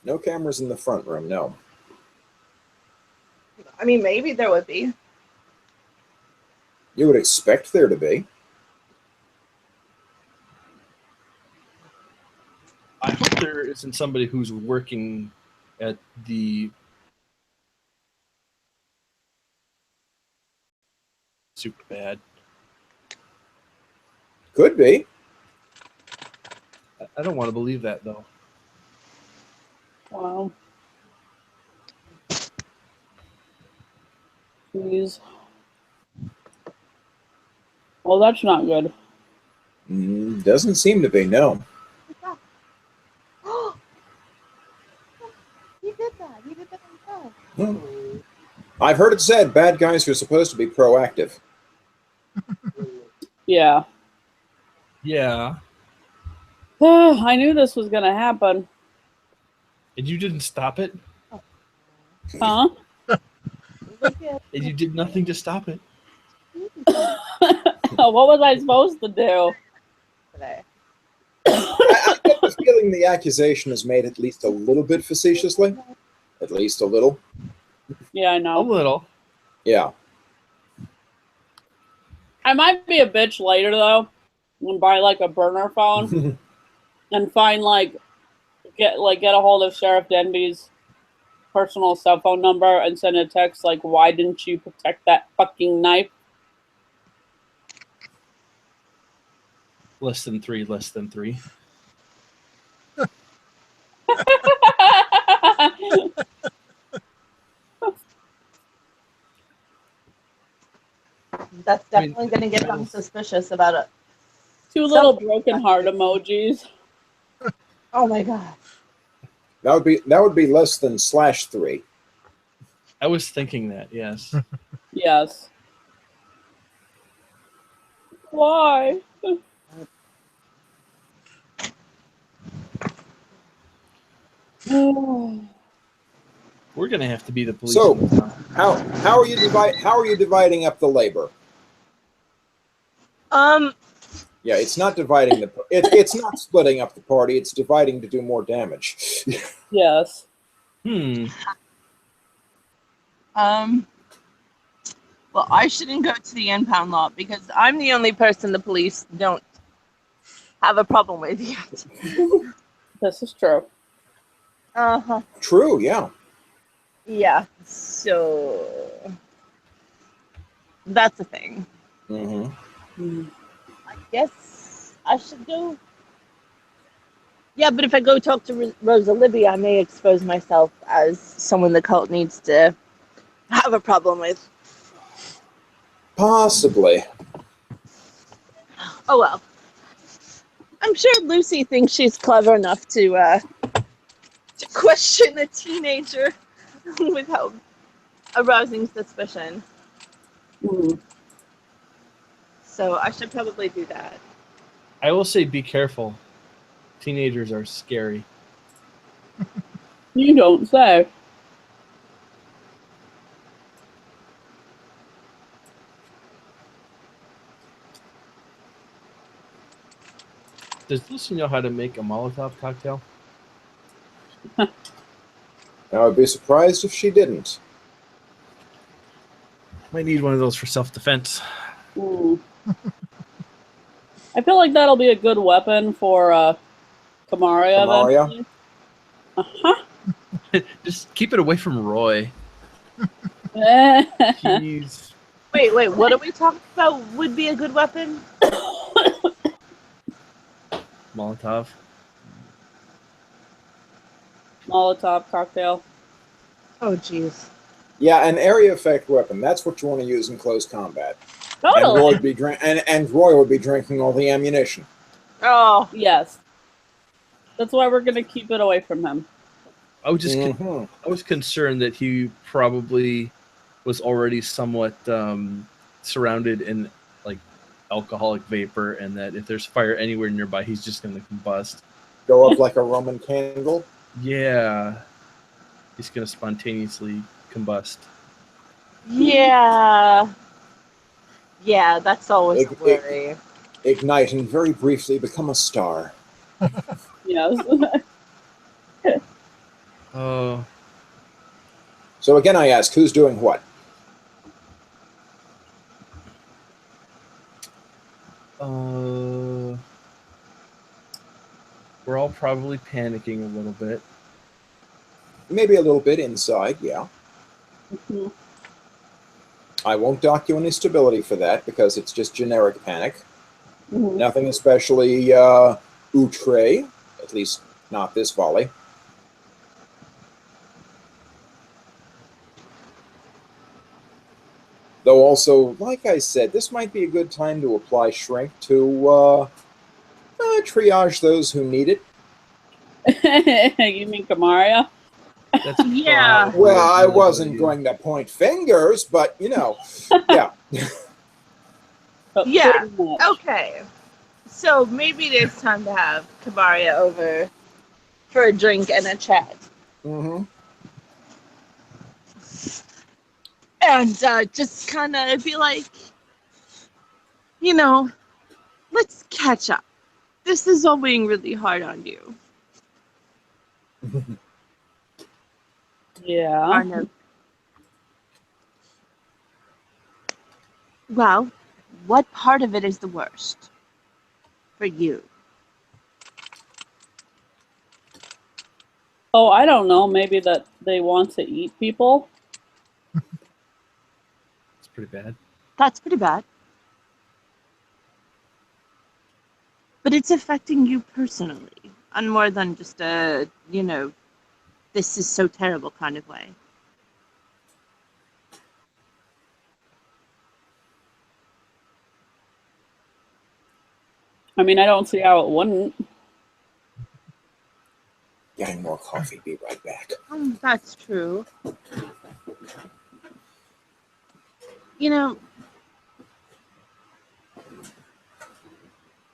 No cameras in the front room, no. I mean, maybe there would be. You would expect there to be. I hope there isn't somebody who's working at the super bad. Could be. I don't want to believe that though. Wow. Jeez. Well, that's not good. Doesn't seem to be, no. You did that. You did that himself. Well, I've heard it said bad guys are supposed to be proactive. Yeah. Yeah. I knew this was gonna happen. And you didn't stop it? Huh? Look at Oh. And you did nothing to stop it? What was I supposed to do? today. I get the feeling feeling the accusation is made at least a little bit facetiously. At least a little. Yeah, I A know. little. Yeah. I might be a bitch later though, and buy like a burner phone and find get a hold of Sheriff Denby's personal cell phone number and send a text like, "Why didn't you protect that fucking knife?" Less than 3. Less than 3. That's definitely going to get them suspicious about it. 2 little broken heart emojis. Oh my god. That would be less than /3. I was thinking that, yes. Yes. Why? We're gonna have to be the police. So, sometime. how are you dividing up the labor? Yeah, it's not dividing it's not splitting up the party. It's dividing to do more damage. Yes. Well, I shouldn't go to the impound lot because I'm the only person the police don't have a problem with yet. This is true. Uh-huh. True. Yeah. Yeah. So that's the thing. Mm-hmm. I guess I should go. Yeah, but if I go talk to Rosa Libby, I may expose myself as someone the cult needs to have a problem with. Possibly. Oh well. I'm sure Lucy thinks she's clever enough to question a teenager without arousing suspicion. Mm. So I should probably do that. I will say be careful. Teenagers are scary. You don't say. Does Lucy know how to make a Molotov cocktail? I would be surprised if she didn't. Might need one of those for self-defense. Mm. I feel like that'll be a good weapon for Kamaria. Kamaria? Uh-huh. Just keep it away from Roy. Molotov He's Wait, what are we talking about would be a good weapon? Molotov. cocktail. Oh, jeez. Yeah, an area effect weapon. That's what you want to use in close combat. Totally. And Roy would be and Roy would be drinking all the ammunition. Oh, Yes. That's why we're gonna keep it away from him. I was concerned that he probably was already somewhat surrounded in like alcoholic vapor, and that if there's fire anywhere nearby, he's just going to combust. Go up like a Roman candle. Yeah, he's going to spontaneously combust. yeah. Yeah, that's always a worry. Ignite and very briefly become a star. Yes. Oh, So again, I ask, who's doing what? we're all probably panicking a little bit. Maybe a little bit inside, yeah. Mm-hmm. I won't dock you any stability for that because it's just generic panic. Mm-hmm. Nothing especially outre, at least not this volley. Though also, like I said, this might be a good time to apply shrink to triage those who need it. You mean Kamaria? That's Yeah. probably Well, a I good wasn't idea. going to point fingers, but you know, yeah. But Yeah. pretty much. Okay. So maybe it's time to have Kamaria over for a drink and a chat. Mm-hmm. And just kind of be like, let's catch up. This is all being really hard on you. Yeah. Kind of. Well, what part of it is the worst for you? Oh, I don't know. Maybe that they want to eat people. It's pretty bad. That's pretty bad. But it's affecting you personally, on more than just a, this is so terrible kind of way. I mean, I don't see how it wouldn't. Getting more coffee. Be right back. That's true. You know,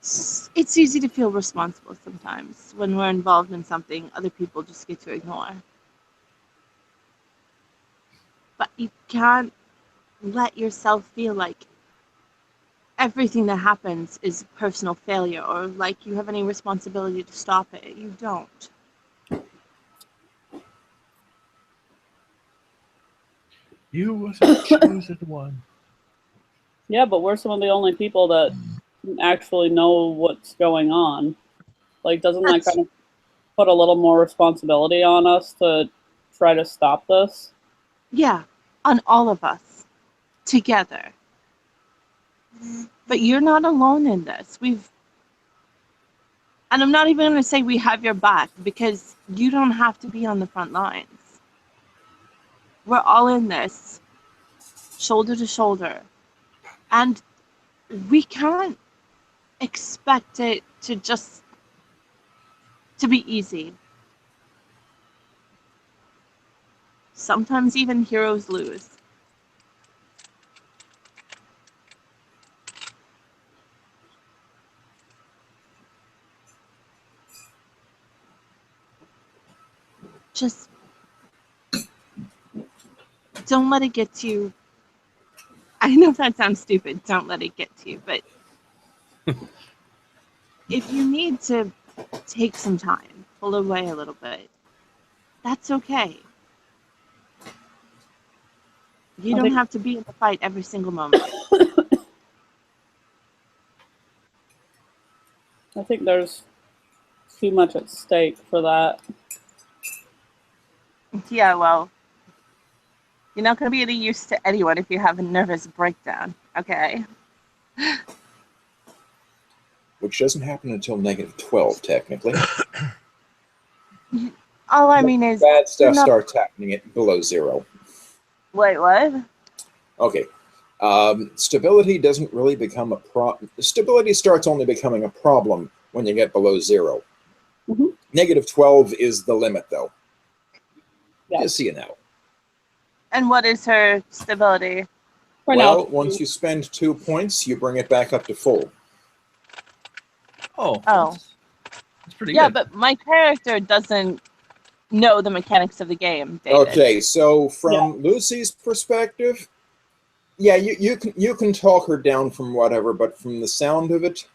it's easy to feel responsible sometimes when we're involved in something other people just get to ignore. But you can't let yourself feel like everything that happens is personal failure or like you have any responsibility to stop it. You don't. You was the chosen one. Yeah, but we're some of the only people that actually know what's going on. Like, doesn't that kind of put a little more responsibility on us to try to stop this? Yeah, on all of us together. But you're not alone in this. And I'm not even going to say we have your back because you don't have to be on the front lines. We're all in this, shoulder to shoulder. And we can't expect it to be easy. Sometimes even heroes lose. Just don't let it get to you. I know that sounds stupid. Don't let it get to you. But if you need to take some time, pull away a little bit, that's okay. You don't have to be in the fight every single moment. I think there's too much at stake for that. Yeah, well, you're not going to be any use to anyone if you have a nervous breakdown, okay? Which doesn't happen until -12, technically. All I mean is... Bad stuff starts happening at below 0. Wait, what? Okay. Stability doesn't really become a problem. Stability starts only becoming a problem when you get below 0. Mm-hmm. -12 is the limit, though. Yeah. Just so you know. And what is her stability? Well, once you spend 2 points, you bring it back up to full. Oh. That's pretty good. Yeah, but my character doesn't know the mechanics of the game, David. Okay, so from Lucy's perspective, yeah, you can talk her down from whatever, but from the sound of it,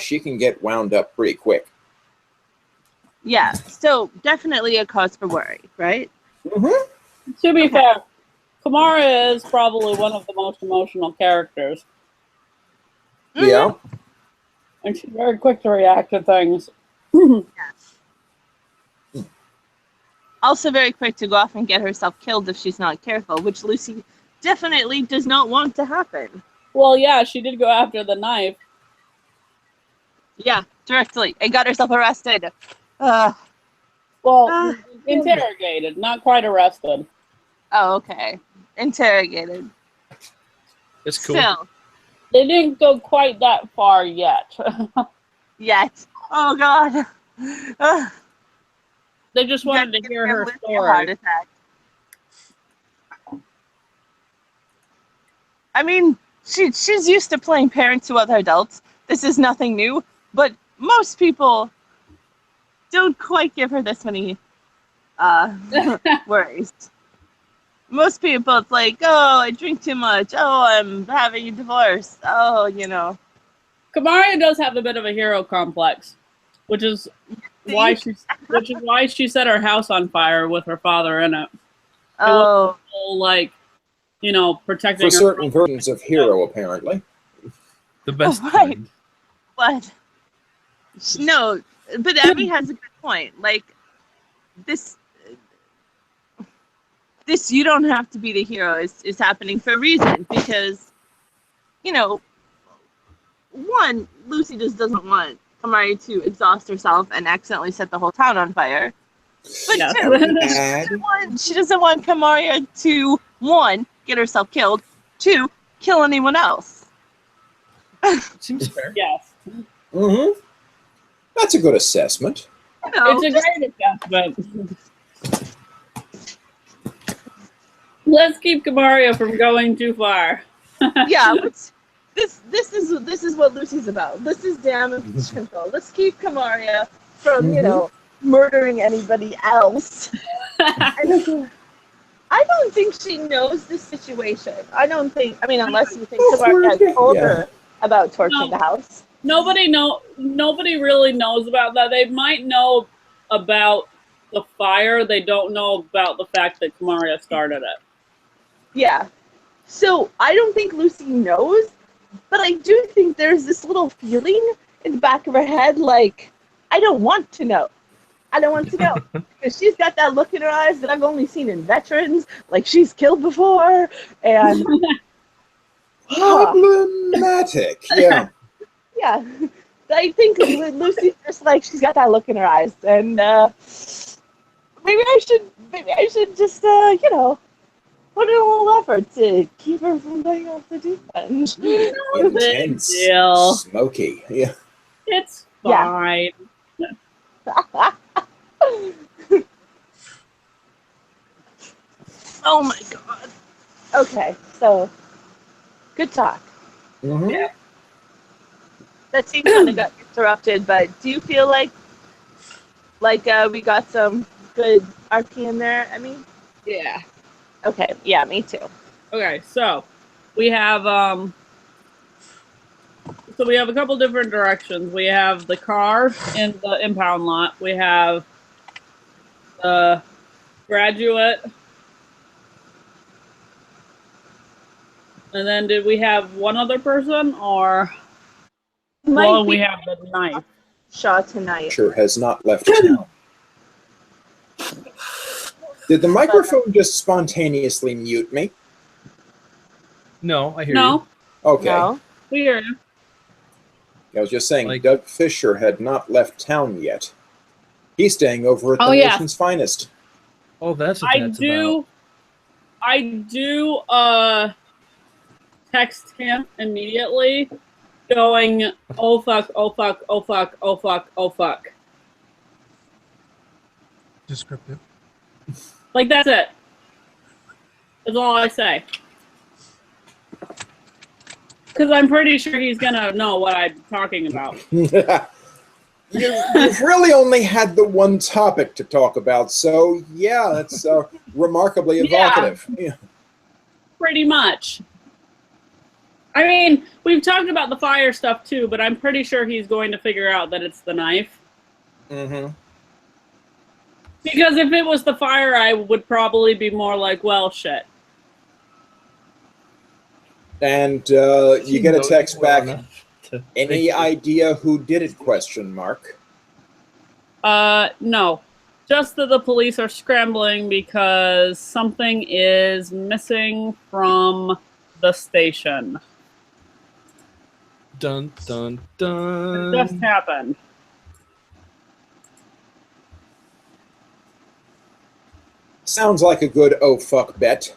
she can get wound up pretty quick. Yeah, so definitely a cause for worry, right? Mm-hmm. To be fair, Kamara is probably one of the most emotional characters. Mm-hmm. Yeah. And she's very quick to react to things. Also very quick to go off and get herself killed if she's not careful, which Lucy definitely does not want to happen. Well, yeah, she did go after the knife. Yeah, directly, and got herself arrested. Interrogated, not quite arrested. Oh, okay. Interrogated. It's cool. Still. They didn't go quite that far yet. Yet. Oh, God. They just wanted to hear her story. Heart attack. I mean, she's used to playing parent to other adults. This is nothing new, but most people don't quite give her this many worries. Most people, it's like, oh, I drink too much. Oh, I'm having a divorce. Oh, Kamara does have a bit of a hero complex, which is which is why she set her house on fire with her father in it. Oh, Whole, like, protecting For her certain versions of hero, apparently. The best right. kind. what? No, but Abby has a good point. Like, this you don't have to be the hero is happening for a reason, because, one, Lucy just doesn't want Kamari to exhaust herself and accidentally set the whole town on fire. But Yes. two, she doesn't want Kamaria to, one, get herself killed, two, kill anyone else. Seems fair. Yes. Mm-hmm. That's a good assessment. It's a great assessment. Let's keep Kamaria from going too far. Yeah, this is what Lucy's about. This is damage control. Let's keep Kamaria from, murdering anybody else. I don't think she knows the situation. Unless you think Kamaria told her about torching the house. Nobody really knows about that. They might know about the fire. They don't know about the fact that Kamaria started it. Yeah. So I don't think Lucy knows, but I do think there's this little feeling in the back of her head, like, I don't want to know. I don't want to know. Because she's got that look in her eyes that I've only seen in veterans, like she's killed before, and... Problematic, yeah. Yeah. I think Lucy's just like, she's got that look in her eyes, and maybe I should just, put in a little effort to keep her from going off the deep end. Intense, deal. smoky, yeah. It's fine. Oh my god. Okay, so good talk. Mm-hmm. Yeah. That scene kind of got interrupted, but do you feel like we got some good RP in there? Yeah. Okay, yeah, me too. Okay, so we have a couple different directions. We have the car in the impound lot. We have the graduate. And then did we have one other person, or we have the knife. Shaw tonight. Sure has not left town. Did the microphone just spontaneously mute me? No, I hear No, you. Okay. No. we hear you. I was just saying, Like- Doug Fisher had not left town yet. He's staying over at the Oh, yeah. nation's finest. Oh, that's what that's about. I do text him immediately going, oh fuck, oh fuck, oh fuck, oh fuck, oh fuck. Descriptive. Like, that's it. That's all I say. Because I'm pretty sure he's gonna know what I'm talking about. You've really only had the one topic to talk about, so yeah, that's remarkably evocative. Yeah. Pretty much. I mean, we've talked about the fire stuff too, but I'm pretty sure he's going to figure out that it's the knife. Mm-hmm. Because if it was the fire, I would probably be more like, well, shit. And you get a knows text well back. enough to Any think- idea who did it? Question mark. No. Just that the police are scrambling because something is missing from the station. Dun dun It dun. just happened. Sounds like a good oh fuck bet.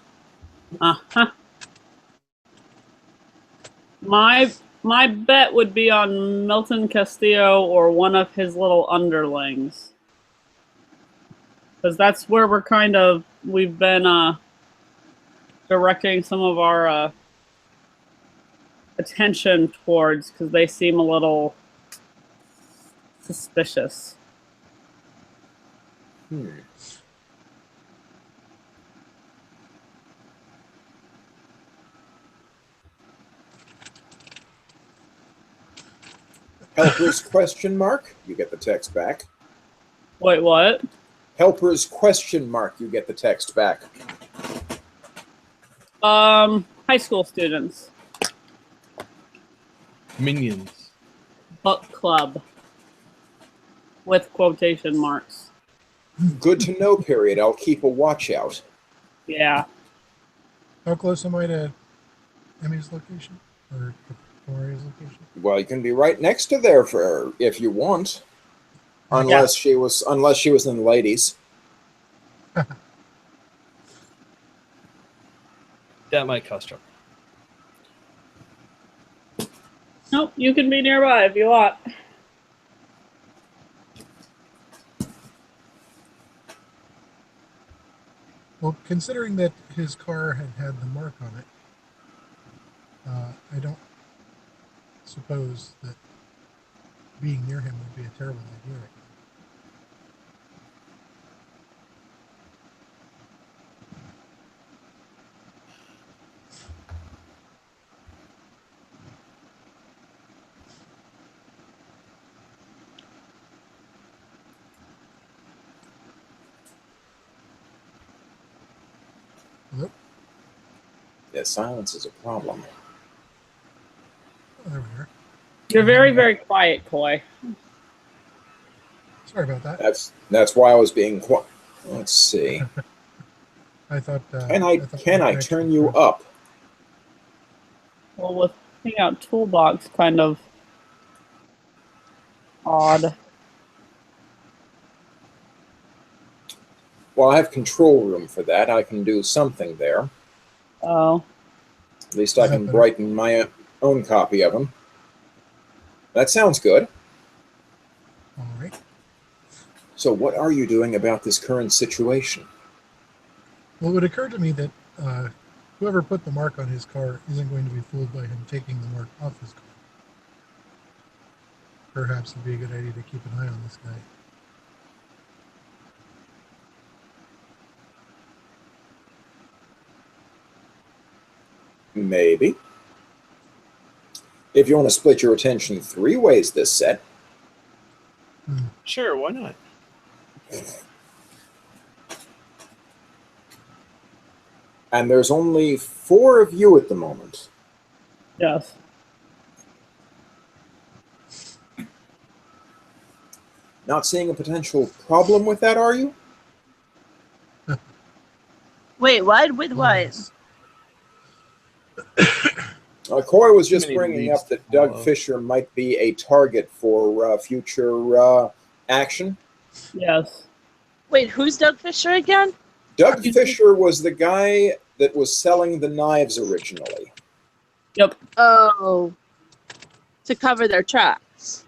Uh-huh. My bet would be on Milton Castillo or one of his little underlings. Because that's where we've been directing some of our attention towards, because they seem a little suspicious. Helpers? Question mark. You get the text back. Wait, what? Helpers question mark. You get the text back. High school students. Minions. Book club. With quotation marks. Good to know, period. I'll keep a watch out. Yeah. How close am I to Emmy's location? Or Victoria's location? Well, you can be right next to there for if you want. Unless she was in the ladies. That might cause trouble. Nope, you can be nearby if you want. Well, considering that his car had the mark on it, I don't suppose that being near him would be a terrible idea right now. Hello? Yeah, silence is a problem. Oh, there we are. You're very, very quiet, Coy. Sorry about that. That's why I was being quiet. Let's see. I thought. Can I turn you up? Well, with Hangout Toolbox, kind of odd. Well, I have control room for that. I can do something there. Oh. At least I can brighten my own copy of him. That sounds good. All right. So what are you doing about this current situation? Well, it would occur to me that whoever put the mark on his car isn't going to be fooled by him taking the mark off his car. Perhaps it'd be a good idea to keep an eye on this guy. Maybe. If you want to split your attention 3 ways this set. Sure, why not? And there's only 4 of you at the moment. Yes. Not seeing a potential problem with that, are you? Wait, what? With what? Corey was just Too many bringing leads up that to Doug follow. Fisher might be a target for future action. Yes. Wait, who's Doug Fisher again? Doug Fisher was the guy that was selling the knives originally. Yep. Oh, to cover their tracks.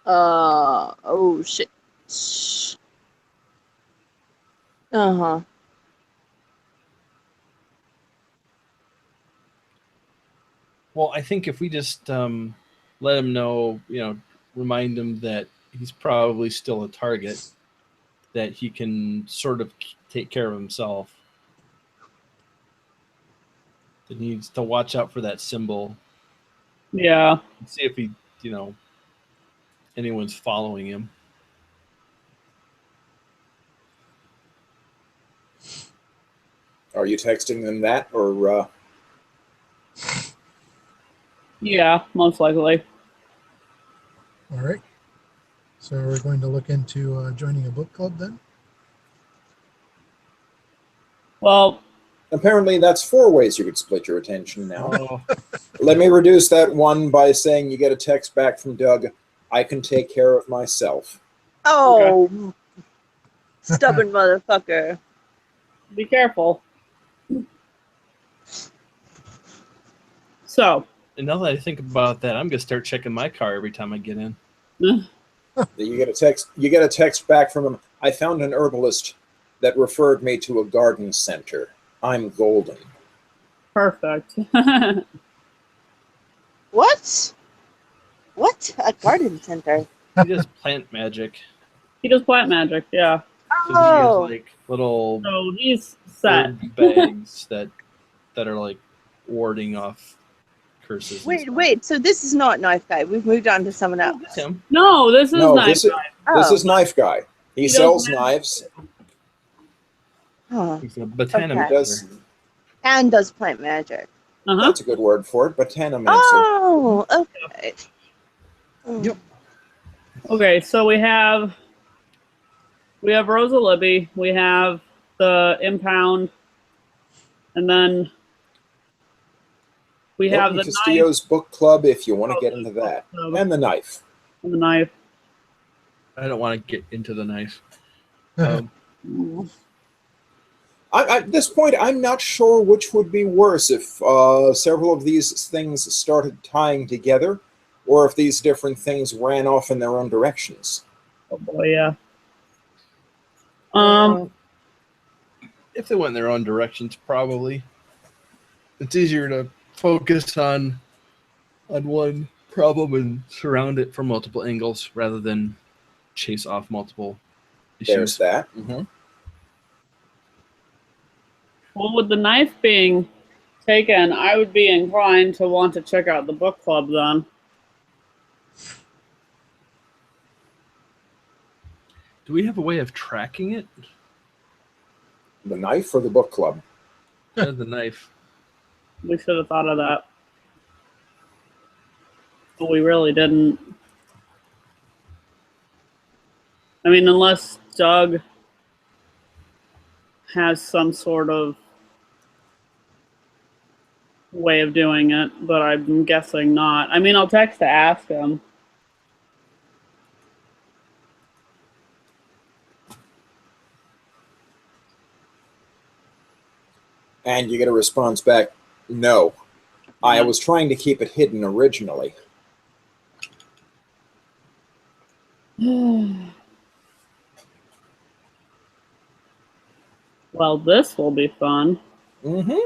Oh shit. Uh-huh. Well, I think if we just let him know, remind him that he's probably still a target, that he can sort of take care of himself. That he needs to watch out for that symbol. Yeah. See if he, anyone's following him. Are you texting them that, or Yeah, most likely. All right. So we're going to look into joining a book club then? Well, apparently that's 4 ways you could split your attention now. Oh, Let me reduce that 1 by saying you get a text back from Doug. I can take care of myself. Oh, stubborn motherfucker. be careful. So, and now that I think about that, I'm gonna start checking my car every time I get in. You get a text back from him. I found an herbalist that referred me to a garden center. I'm golden. perfect. What? What? A garden center? He does plant magic. He does plant magic, yeah. So he has like little So he's set. herb bags that are like warding off curses. and Wait, stuff. wait. So this is not Knife Guy. We've moved on to someone Oh, else. that's him. No, this is No, not. This Oh. is Knife Guy. He sells knives. Huh. He's a botanic. Okay. Does, And does plant magic. Uh-huh. that's a good word for it, botanomancer. Oh, okay. Yep. Okay, so we have Rosa Libby, we have the impound, and then we have Milton the Castillo's book club, if you want to get into book that. club. And the knife. and the knife. I don't want to get into the knife. At this point, I'm not sure which would be worse, if several of these things started tying together, or if these different things ran off in their own directions. Oh boy, yeah. If they went in their own directions, probably. It's easier to focus on one problem and surround it from multiple angles rather than chase off multiple issues. There's that. Mm-hmm. Well, with the knife being taken, I would be inclined to want to check out the book club then. Do we have a way of tracking it? The knife or the book club? The knife. We should have thought of that. But we really didn't. I mean, unless Doug has some sort of way of doing it, but I'm guessing not. I mean, I'll text to ask him. And you get a response back, no. I was trying to keep it hidden originally. Well, this will be fun. Mm-hmm.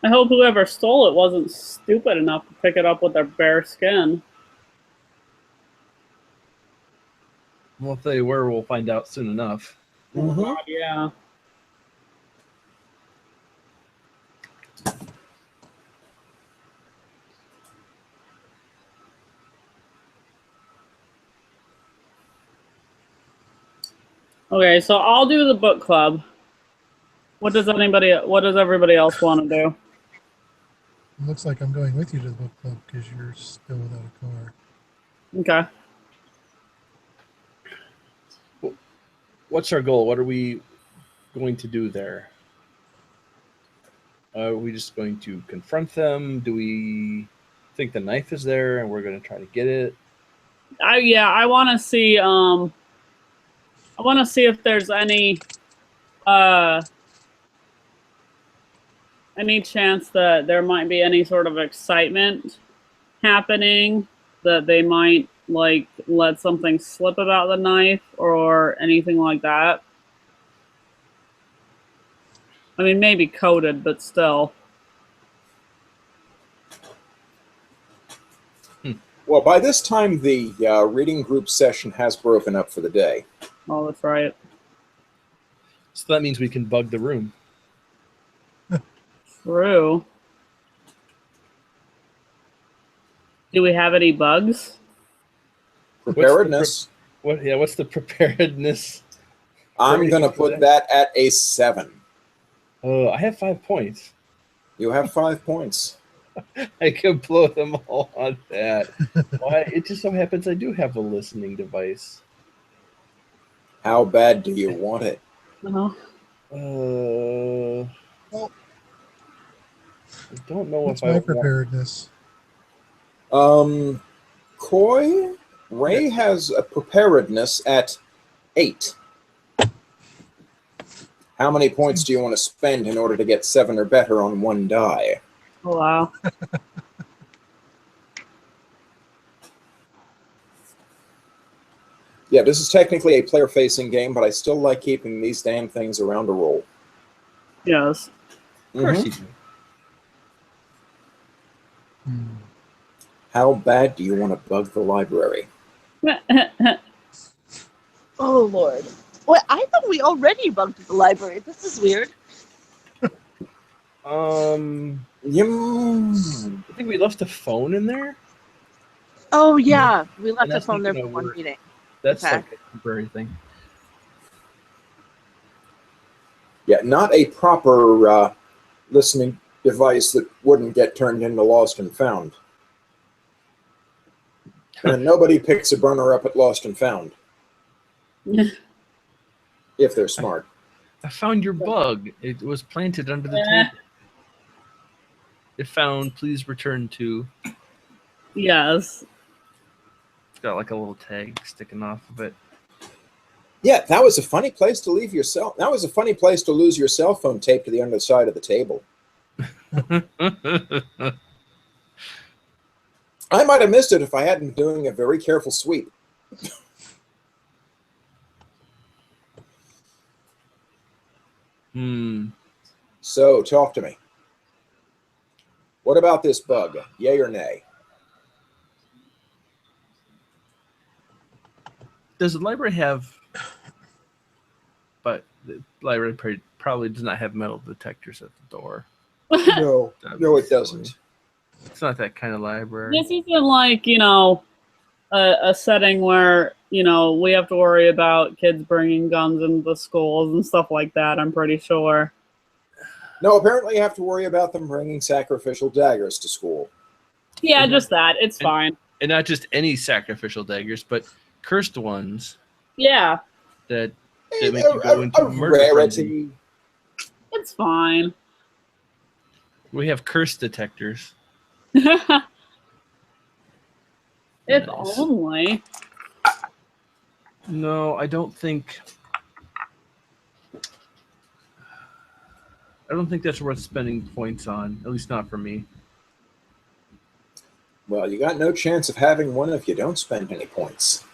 I hope whoever stole it wasn't stupid enough to pick it up with their bare skin. Well, if they were, we'll find out soon enough. Mm-hmm. Oh, God, yeah. Okay, so I'll do the book club. What does everybody else want to do? It looks like I'm going with you to the book club because you're still without a car. Okay. What's our goal? What are we going to do there? Are we just going to confront them? Do we think the knife is there and we're going to try to get it? I want to see. I want to see if there's any chance that there might be any sort of excitement happening, that they might like let something slip about the knife or anything like that. I mean, maybe coded, but still. Well, by this time, the reading group session has broken up for the day. Oh, that's right. So that means we can bug the room. True. Do we have any bugs? Preparedness. What's the preparedness? I'm going to put that at a 7. Oh, I have 5 points. You have 5 points. I could blow them all on that. Why? It just so happens I do have a listening device. How bad do you want it? Uh-huh. I don't know What's if I my preparedness? Coy, Ray has a preparedness at 8. How many points do you want to spend in order to get 7 or better on one die? Oh, wow. Yeah, this is technically a player-facing game, but I still like keeping these damn things around to roll. Yes. Of course you do. How bad do you want to bug the library? Oh, Lord. Well, I thought we already bugged the library. This is weird. I think we left the phone in there. Oh yeah, we And left our that's phone not there gonna for one work. meeting. That's Okay. like a temporary thing. Yeah, not a proper listening device that wouldn't get turned into lost and found. And nobody picks a burner up at lost and found. If they're smart. I found your bug. It was planted under the Eh. table. It found, please return to. Yes. It's got like a little tag sticking off of it. Yeah, that was a funny place to leave your cell. That was a funny place to lose your cell phone taped to the underside of the table. I might have missed it if I hadn't been doing a very careful sweep. So, talk to me. What about this bug? Yay or nay? Does the library have? But the library probably does not have metal detectors at the door. No, no, it doesn't. It's not that kind of library. This isn't like, a setting where, we have to worry about kids bringing guns into the schools and stuff like that, I'm pretty sure. No, apparently you have to worry about them bringing sacrificial daggers to school. Yeah, just that. It's fine. And not just any sacrificial daggers, but cursed ones. Yeah. That make you go into a murder frenzy. It's fine. We have curse detectors. If Nice. only. No, I don't think that's worth spending points on. At least not for me. Well, you got no chance of having one if you don't spend any points.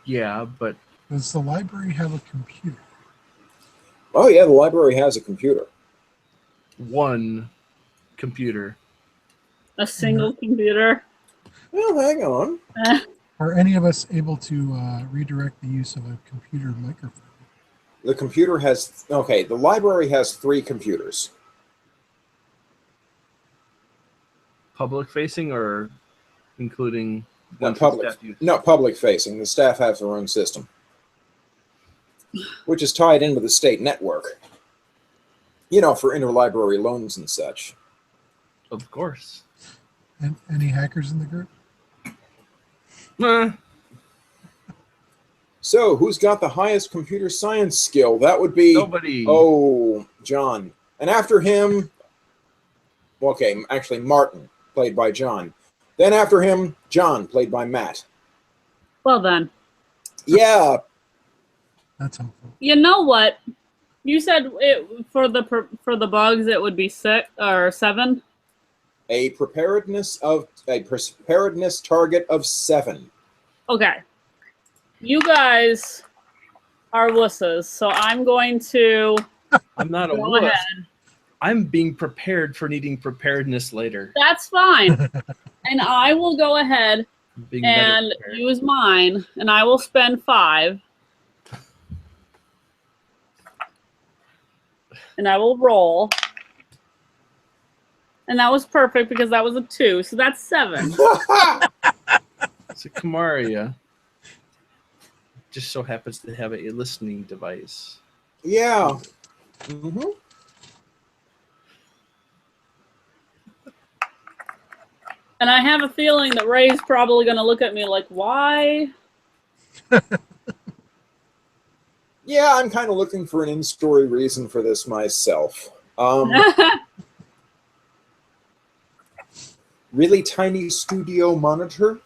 Yeah, but Does the library have a computer? Oh yeah, the library has a computer. one computer. A single computer. Well, hang on. Are any of us able to redirect the use of a computer microphone? The computer has... Okay, the library has 3 computers. Public facing or including Not public. staff use? Not public facing. The staff have their own system, which is tied into the state network. For interlibrary loans and such. Of course. And any hackers in the group? So, who's got the highest computer science skill? That would be... Nobody. Oh, John. And after him... Okay, actually, Martin, played by John. Then after him, John, played by Matt. Well done. Yeah. That's helpful. You know what? You said for the bugs it would be 6 or 7. A preparedness target of 7. Okay. You guys are wusses, so I'm going to I'm not a go wuss. ahead. I'm being prepared for needing preparedness later. That's fine. And I will go ahead Being and better prepared. use mine, and I will spend 5. And I will roll. And that was perfect because that was a 2, so that's 7. So Kamaria just so happens to have a listening device. Yeah. Mm-hmm. And I have a feeling that Ray's probably going to look at me like, why? Yeah, I'm kind of looking for an in-story reason for this myself. Really tiny studio monitor.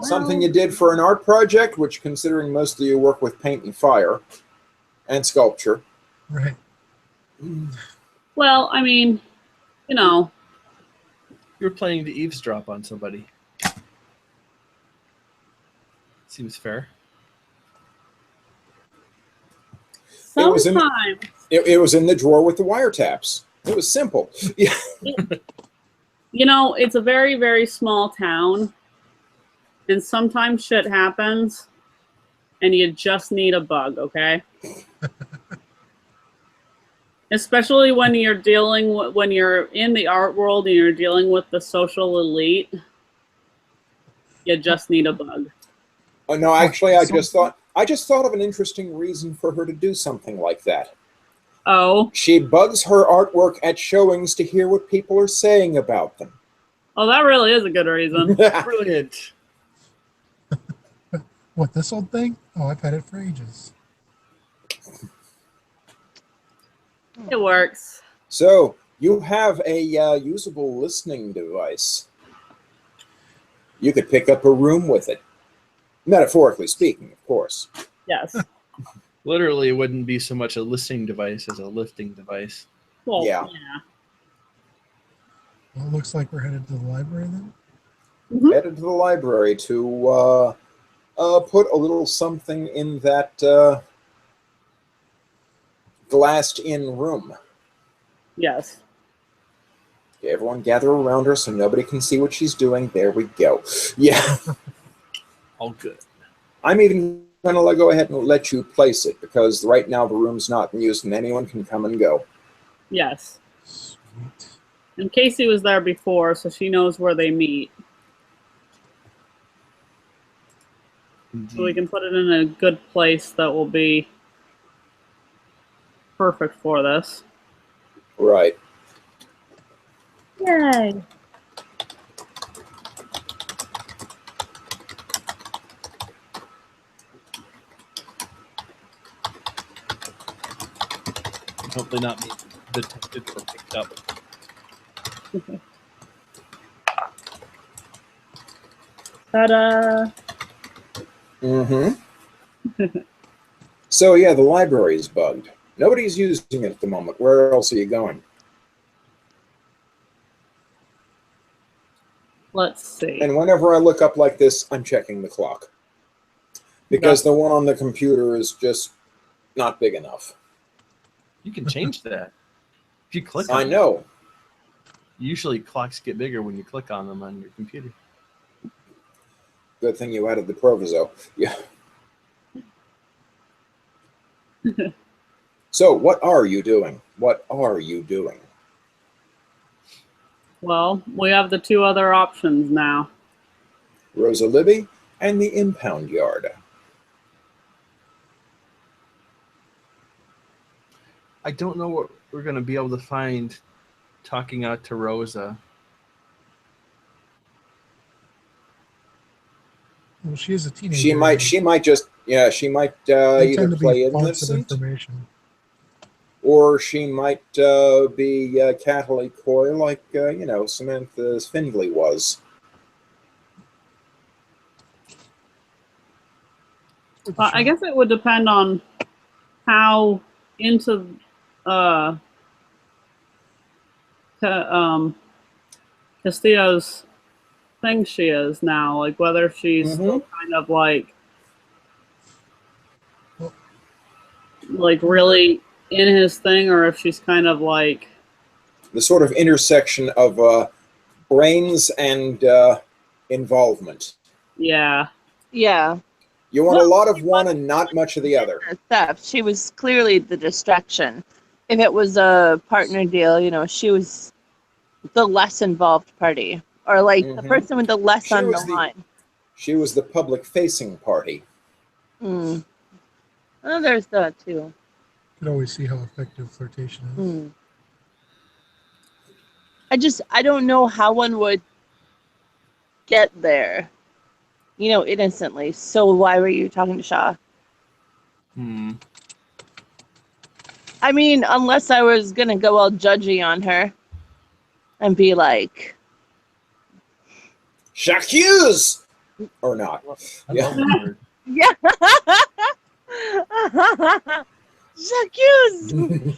Something you did for an art project, which, considering most of you work with paint and fire and sculpture. Right. Well, I mean, You're planning to eavesdrop on somebody. Seems fair. sometimes. It was in the drawer with the wiretaps. It was simple. Yeah. It's a very, very small town. And sometimes shit happens. And you just need a bug, okay? Especially when you're when you're in the art world and you're dealing with the social elite, you just need a bug. Oh no, actually, I just thought of an interesting reason for her to do something like that. Oh. She bugs her artwork at showings to hear what people are saying about them. Oh, that really is a good reason. Brilliant. What, this old thing? Oh, I've had it for ages. It works. So, you have a usable listening device. You could pick up a room with it. Metaphorically speaking, of course. Yes. Literally, it wouldn't be so much a listening device as a lifting device. Well, Yeah. Well, it looks like we're headed to the library then. Mm-hmm. Headed to the library to put a little something in that glassed-in room. Yes. Okay, everyone gather around her so nobody can see what she's doing. There we go. Yeah. All good. I'm even going to go ahead and let you place it, because right now the room's not in use and anyone can come and go. Yes. Sweet. And Casey was there before, so she knows where they meet. So we can put it in a good place that will be perfect for this. Right. Yay! Hopefully not me detected or picked up. Ta-da! Mm-hmm. So yeah, the library is bugged. Nobody's using it at the moment. Where else are you going? Let's see. And whenever I look up like this, I'm checking the clock. Because the one on the computer is just not big enough. You can change that. If you click on I know. Usually clocks get bigger when you click on them on your computer. Good thing you added the proviso. Yeah. So, what are you doing? What are you doing? Well, we have the two other options now. Rosa Libby and the impound yard. I don't know what we're going to be able to find talking out to Rosa. Well, she is a teenager. She might just, yeah, she might They either tend to play be fonts of innocent, information. or she might be cattily coy like, Samantha Findlay was. I guess it would depend on how into Castillo's thing she is now. Like whether she's still kind of like really in his thing, or if she's kind of like The sort of intersection of brains and involvement. Yeah. Yeah. You want a lot of one and not much of the other. Theft. She was clearly the distraction. If it was a partner deal, she was the less involved party, or like the person with the less on the line. She was the public-facing party. Oh, there's that too. You could always see how effective flirtation is. I don't know how one would get there, innocently. So why were you talking to Shaw? I mean, unless I was going to go all judgy on her and be like, J'accuse! Or not. Yeah. Yeah. J'accuse!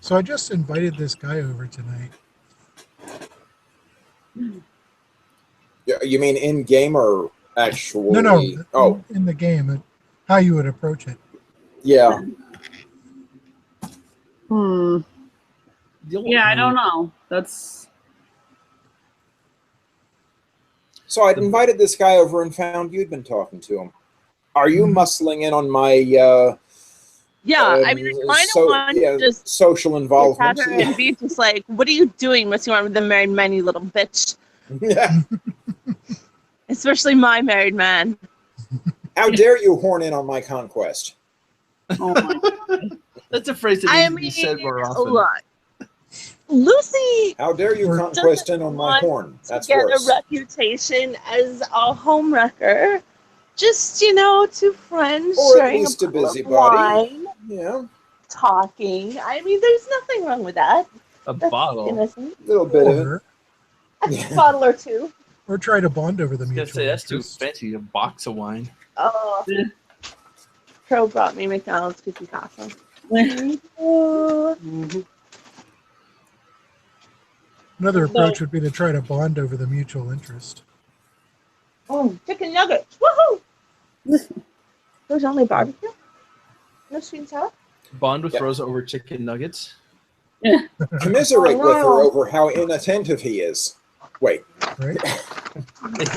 So I just invited this guy over tonight. You mean in-game or actually? No, in the game, how you would approach it. Yeah. Yeah, I don't know. So I'd invited this guy over and found you'd been talking to him. Are you muscling in on my Yeah, I mean, I kind of want to just social involvement. have her and be just like, "What are you doing messing around with the married man, you little bitch?" Yeah. Especially my married man. How dare you horn in on my conquest? Oh my. That's a phrase that needs to be said more often. Look, Lucy. How dare you conquest in on my horn? That's get worse. a reputation as a homewrecker. Just, two friends Or at sharing least a bottle of busybody. wine, Yeah. talking. I mean, there's nothing wrong with that. That's bottle. innocent. A little bit of A bottle or two. Or try to bond over the mutual Say that's too interest. fancy. A box of wine. Oh. Pro brought me McDonald's cookie taco. Another approach would be to try to bond over the mutual interest. Oh, chicken nuggets. Woohoo! There's only barbecue? No sweet and sour? Bond with Rosa over chicken nuggets. Commiserate with her over how inattentive he is. Wait. Right?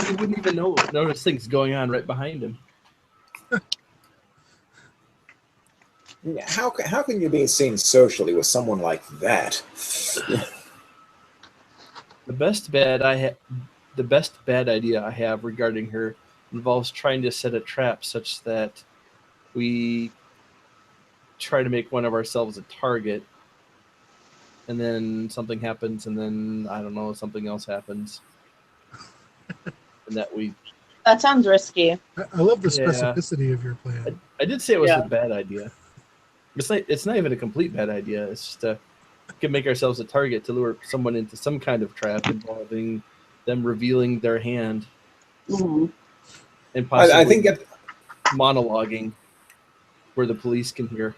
He wouldn't even notice things going on right behind him. How can you be seen socially with someone like that? The best bad idea I have regarding her involves trying to set a trap such that we try to make one of ourselves a target, and then something happens, and then I don't know, something else happens, and That sounds risky. I love the specificity of your plan. I did say it was a bad idea. It's not even a complete bad idea. It's just can make ourselves a target to lure someone into some kind of trap involving them revealing their hand and possibly I think monologuing where the police can hear.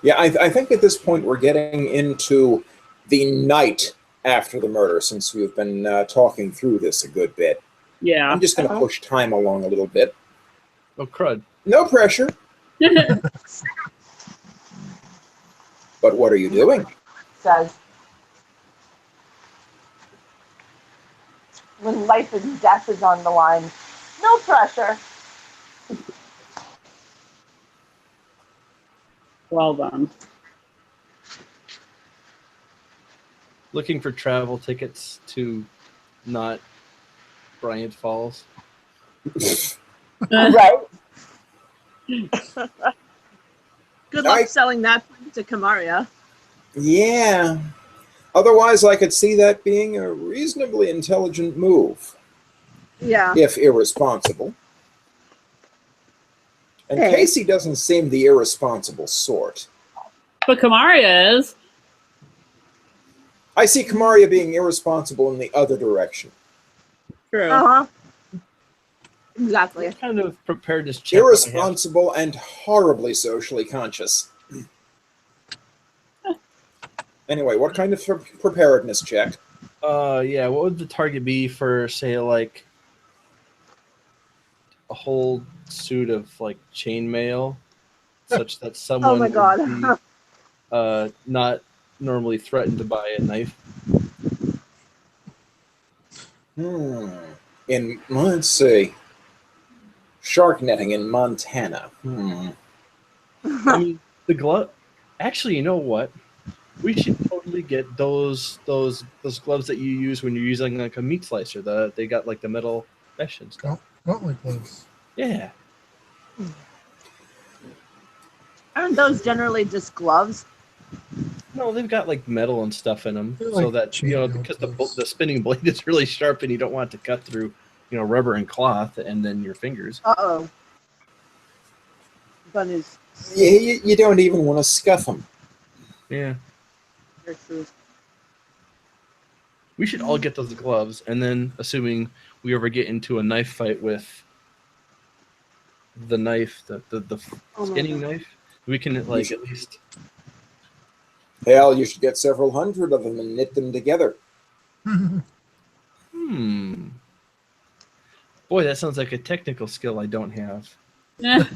Yeah, I think at this point we're getting into the night after the murder, since we've been talking through this a good bit. Yeah. I'm just going to push time along a little bit. Oh, crud. No pressure. But what are you doing? Says, when life and death is on the line, no pressure. Well done. Looking for travel tickets to not Bryant Falls. Right. Good luck selling that to Kamaria. Yeah. Otherwise, I could see that being a reasonably intelligent move. Yeah. If irresponsible. And Casey doesn't seem the irresponsible sort. But Kamaria is. I see Kamaria being irresponsible in the other direction. True. Uh-huh. Exactly. What kind of preparedness check? Irresponsible and horribly socially conscious. Anyway, what kind of preparedness check? Yeah, what would the target be for, say, like a whole suit of like chainmail, such that someone would be not normally threatened by a knife? Let's see. Shark netting in Montana. I mean, the glove. Actually, you know what? We should totally get those gloves that you use when you're using like a meat slicer. They got like the metal mesh and stuff. Gauntlet gloves. Yeah. Aren't those generally just gloves? No, they've got like metal and stuff in them, They're so like that because the spinning blade is really sharp and you don't want it to cut through, rubber and cloth and then your fingers. Uh-oh. Gun is. Yeah, you don't even want to scuff them. Yeah. We should all get those gloves, and then, assuming we ever get into a knife fight with the knife, the skinning knife, we can at least. Hell, you should get several hundred of them and knit them together. Boy, that sounds like a technical skill I don't have. That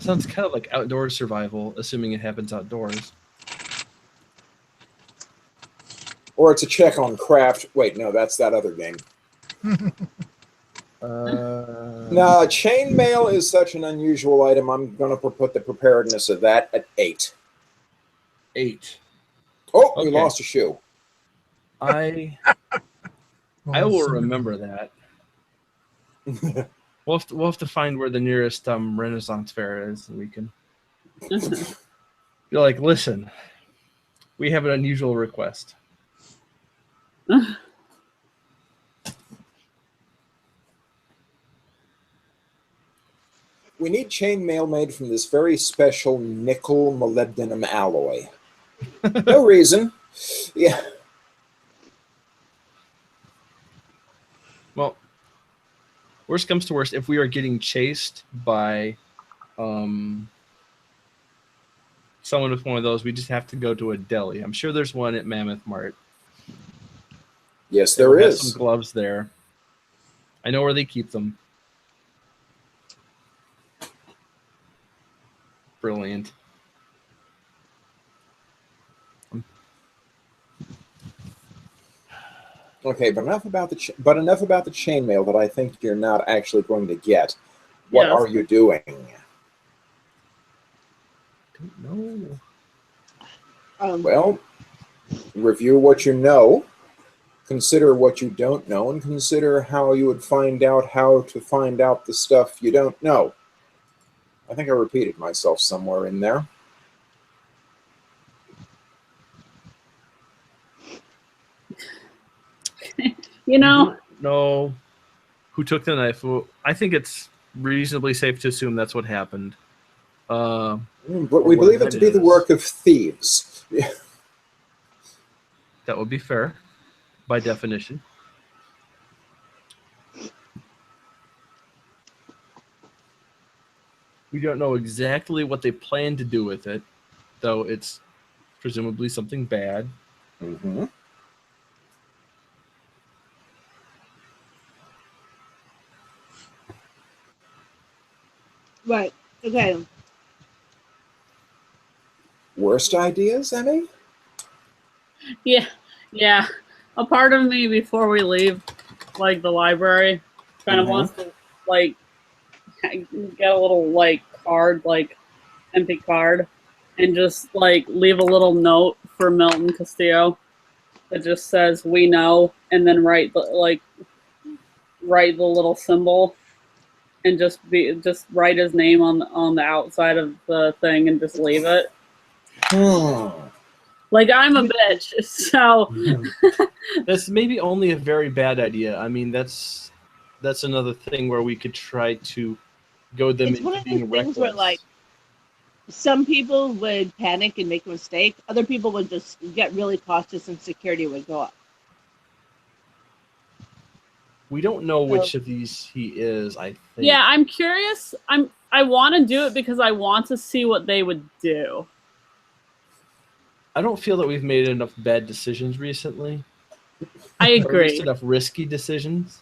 sounds kind of like outdoor survival, assuming it happens outdoors. Or it's a check on craft. Wait, no, that's that other game. No, chainmail is such an unusual item. I'm going to put the preparedness of that at 8. 8. Oh, Okay. we lost a shoe. I Well, will somebody- remember that. We'll have to find where the nearest Renaissance fair is, and we can be like, listen, we have an unusual request. We need chainmail made from this very special nickel molybdenum alloy. No reason. Yeah. Well, worst comes to worst, if we are getting chased by someone with one of those, we just have to go to a deli. I'm sure there's one at Mammoth Mart. Yes, They there will have is. some gloves there. I know where they keep them. Brilliant. Okay, but enough about the chainmail that I think you're not actually going to get. What Yes. are you doing? Don't know. Well, review what you know, consider what you don't know, and consider how you would find out how to find out the stuff you don't know. I think I repeated myself somewhere in there. You know, No. Who took the knife? Well, I think it's reasonably safe to assume that's what happened. But Or we what believe it that to be the is. work of thieves. That would be fair, by definition. We don't know exactly what they plan to do with it, though it's presumably something bad. Mm-hmm. Right. Okay. Worst ideas, Emmy? yeah. A part of me before we leave, like the library, kind of Mhm. wants to like get a little like card, like empty card, and just like leave a little note for Milton Castillo that just says "we know," and then write the little symbol, and just write his name on the outside of the thing, and just leave it. Like I'm a bitch, so That's maybe only a very bad idea. I mean, that's another thing where we could try to goad them It's one into of those being things where, reckless. like, some people would panic and make a mistake. Other people would just get really cautious and security would go up. We don't know which of these he is, I think. yeah, I'm curious. I want to do it because I want to see what they would do. I don't feel that we've made enough bad decisions recently. I Or at least agree. enough risky decisions.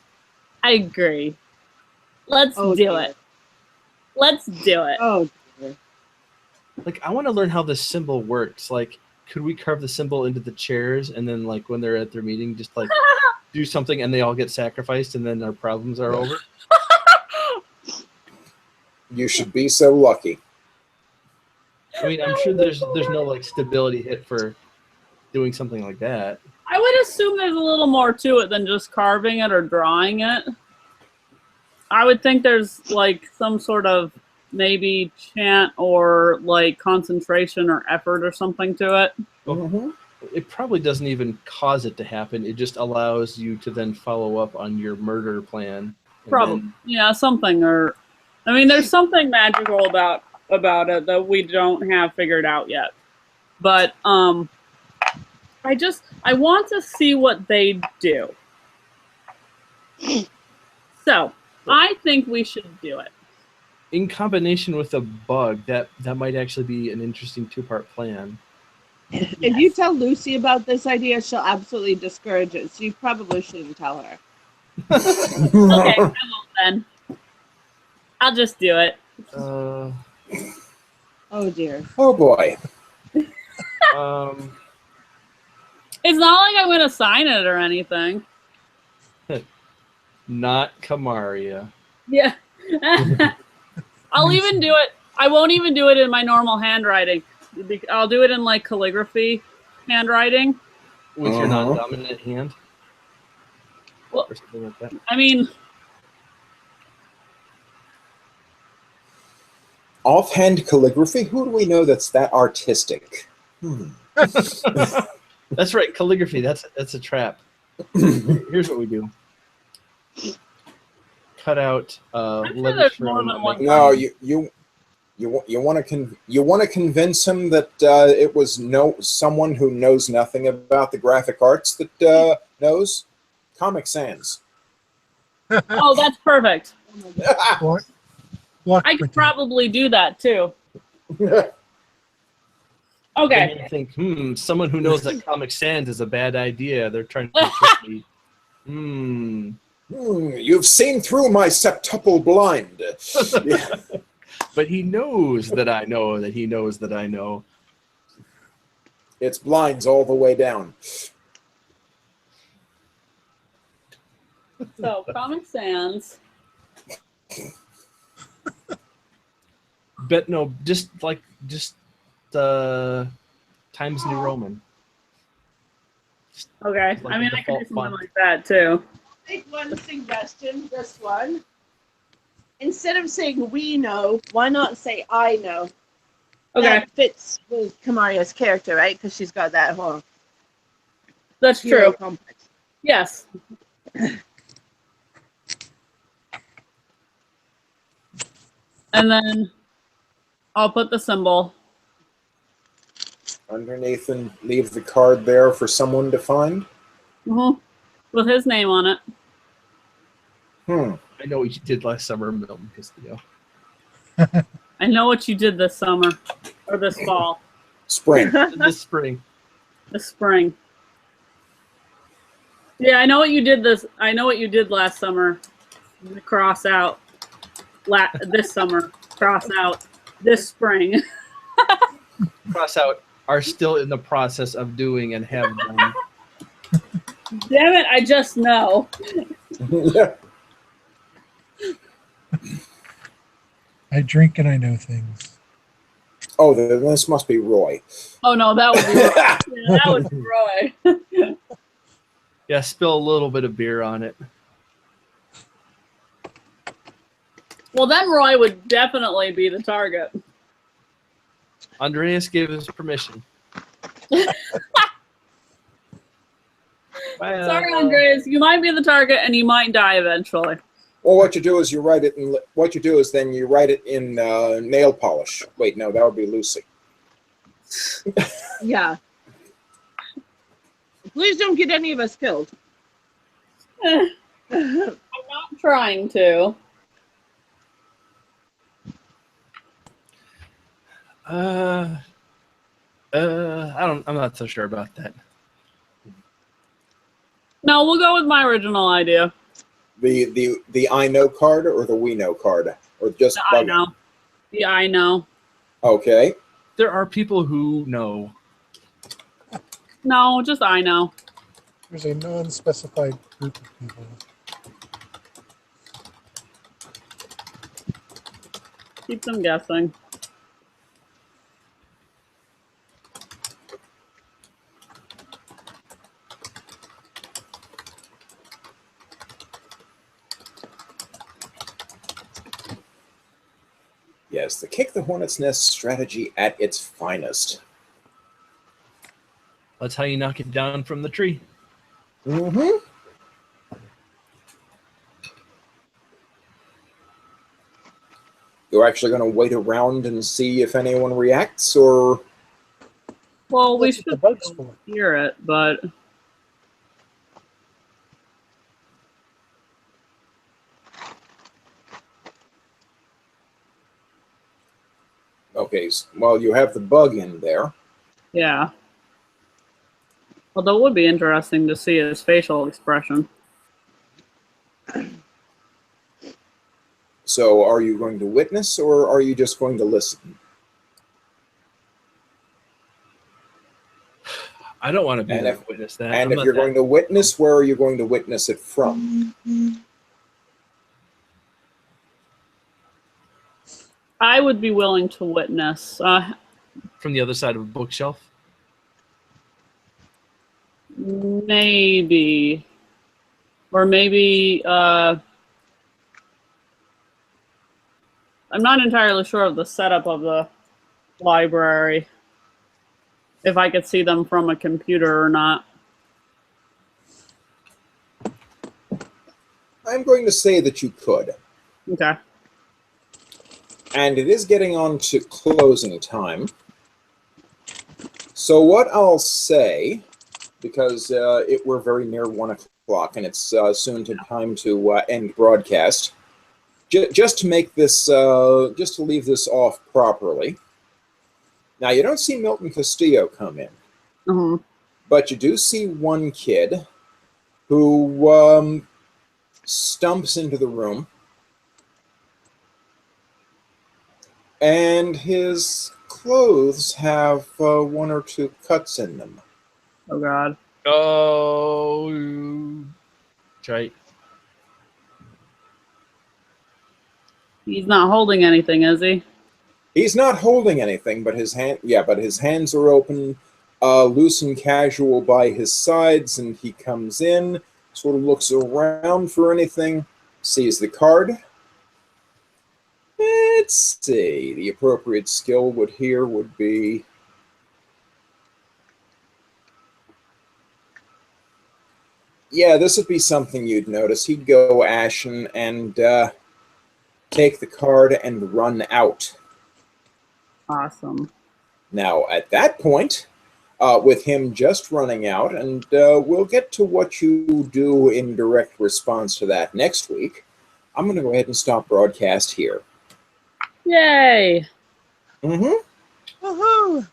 I agree. Let's Oh, do dear. it. Let's do it. Oh, dear. Like, I want to learn how this symbol works. Like, could we carve the symbol into the chairs and then, like, when they're at their meeting, just, like, do something and they all get sacrificed and then our problems are over? You should be so lucky. I mean, I'm sure there's no, like, stability hit for doing something like that. I would assume there's a little more to it than just carving it or drawing it. I would think there's like some sort of maybe chant or like concentration or effort or something to it. Mm-hmm. It probably doesn't even cause it to happen. It just allows you to then follow up on your murder plan. Probably, yeah, something or, I mean, there's something magical about it that we don't have figured out yet. But I want to see what they do. So I think we should do it. In combination with a bug, that might actually be an interesting 2-part plan. If you tell Lucy about this idea, she'll absolutely discourage it. So you probably shouldn't tell her. Okay, I won't then. I'll just do it. Oh, dear. Oh, boy. It's not like I'm going to sign it or anything. Not Kamaria. Yeah. I'll even do it. I won't even do it in my normal handwriting. I'll do it in like calligraphy handwriting. With your non-dominant hand? Well, or something like that. I mean, Offhand calligraphy? Who do we know that's that artistic? That's right, calligraphy. That's a trap. Here's what we do. Cut out letters there's for more him. than one. No, you want to convince him that it was someone who knows nothing about the graphic arts that knows Comic Sans. Oh, that's perfect. Block I could printing. probably do that too. Okay. And you think, someone who knows that Comic Sans is a bad idea. They're trying to trick me. You've seen through my septuple blind. Yeah. But he knows that I know that he knows that I know. It's blinds all the way down. So, Comic Sans. But no, just Times New Roman. Okay. Like I mean, a I could do default something font. like that too. Make one suggestion, this one. Instead of saying we know, why not say I know? Okay. That fits with Kamaria's character, right? Because she's got that whole That's hero true. complex. Yes. And then I'll put the symbol. Underneath and leave the card there for someone to find. With his name on it. I know what you did last summer, Milton Castillo. I know what you did this summer. Or this fall. Spring. This spring. This spring. Yeah, I know what you did last summer. Cross out. This summer. Cross out. This spring. Cross out are still in the process of doing and have done. Damn it, I just know. Yeah. I drink and I know things. Oh, then this must be Roy. Oh no, that would be Roy. Yeah, that would be Roy. Yeah, spill a little bit of beer on it. Well, then Roy would definitely be the target. Andreas gave us permission. Well, Sorry, Andres. You might be the target, and you might die eventually. Well, what you do is you write it in. What you do is then you write it in nail polish. Wait, no, that would be Lucy. Yeah. Please don't get any of us killed. I'm not trying to. I'm not so sure about that. No, we'll go with my original idea. The I know card or the we know card or just I know. Yeah, I know. Okay. There are people who know. No, just I know. There's a non-specified group of people. Keep them guessing. Yes, the kick the hornet's nest strategy at its finest. That's how you knock it down from the tree. Mm-hmm. You're actually going to wait around and see if anyone reacts, or Well, we That's what should the bug's for. hear it, but okay, well, you have the bug in there. yeah. Although it would be interesting to see his facial expression. So are you going to witness or are you just going to listen? I don't want to be And there if- to witness that. And I'm if not you're that- going to witness, where are you going to witness it from? would be willing to witness. From the other side of a bookshelf? Maybe. Or maybe, I'm not entirely sure of the setup of the library. If I could see them from a computer or not. I'm going to say that you could. Okay. And it is getting on to closing time. So what I'll say, because we're very near 1 o'clock and it's soon time to end broadcast, just to make this, just to leave this off properly. Now, you don't see Milton Castillo come in, but you do see one kid who stumps into the room, and his clothes have 1 or 2 cuts in them. Oh, God. Oh, right. He's not holding anything, is he? He's not holding anything, but his hands are open, loose and casual by his sides, and he comes in, sort of looks around for anything, sees the card. Let's see. The appropriate skill would be yeah, this would be something you'd notice. He'd go ashen and take the card and run out. Awesome. Now, at that point, with him just running out, and we'll get to what you do in direct response to that next week, I'm going to go ahead and stop broadcast here. Yay! Mm-hmm. Woohoo!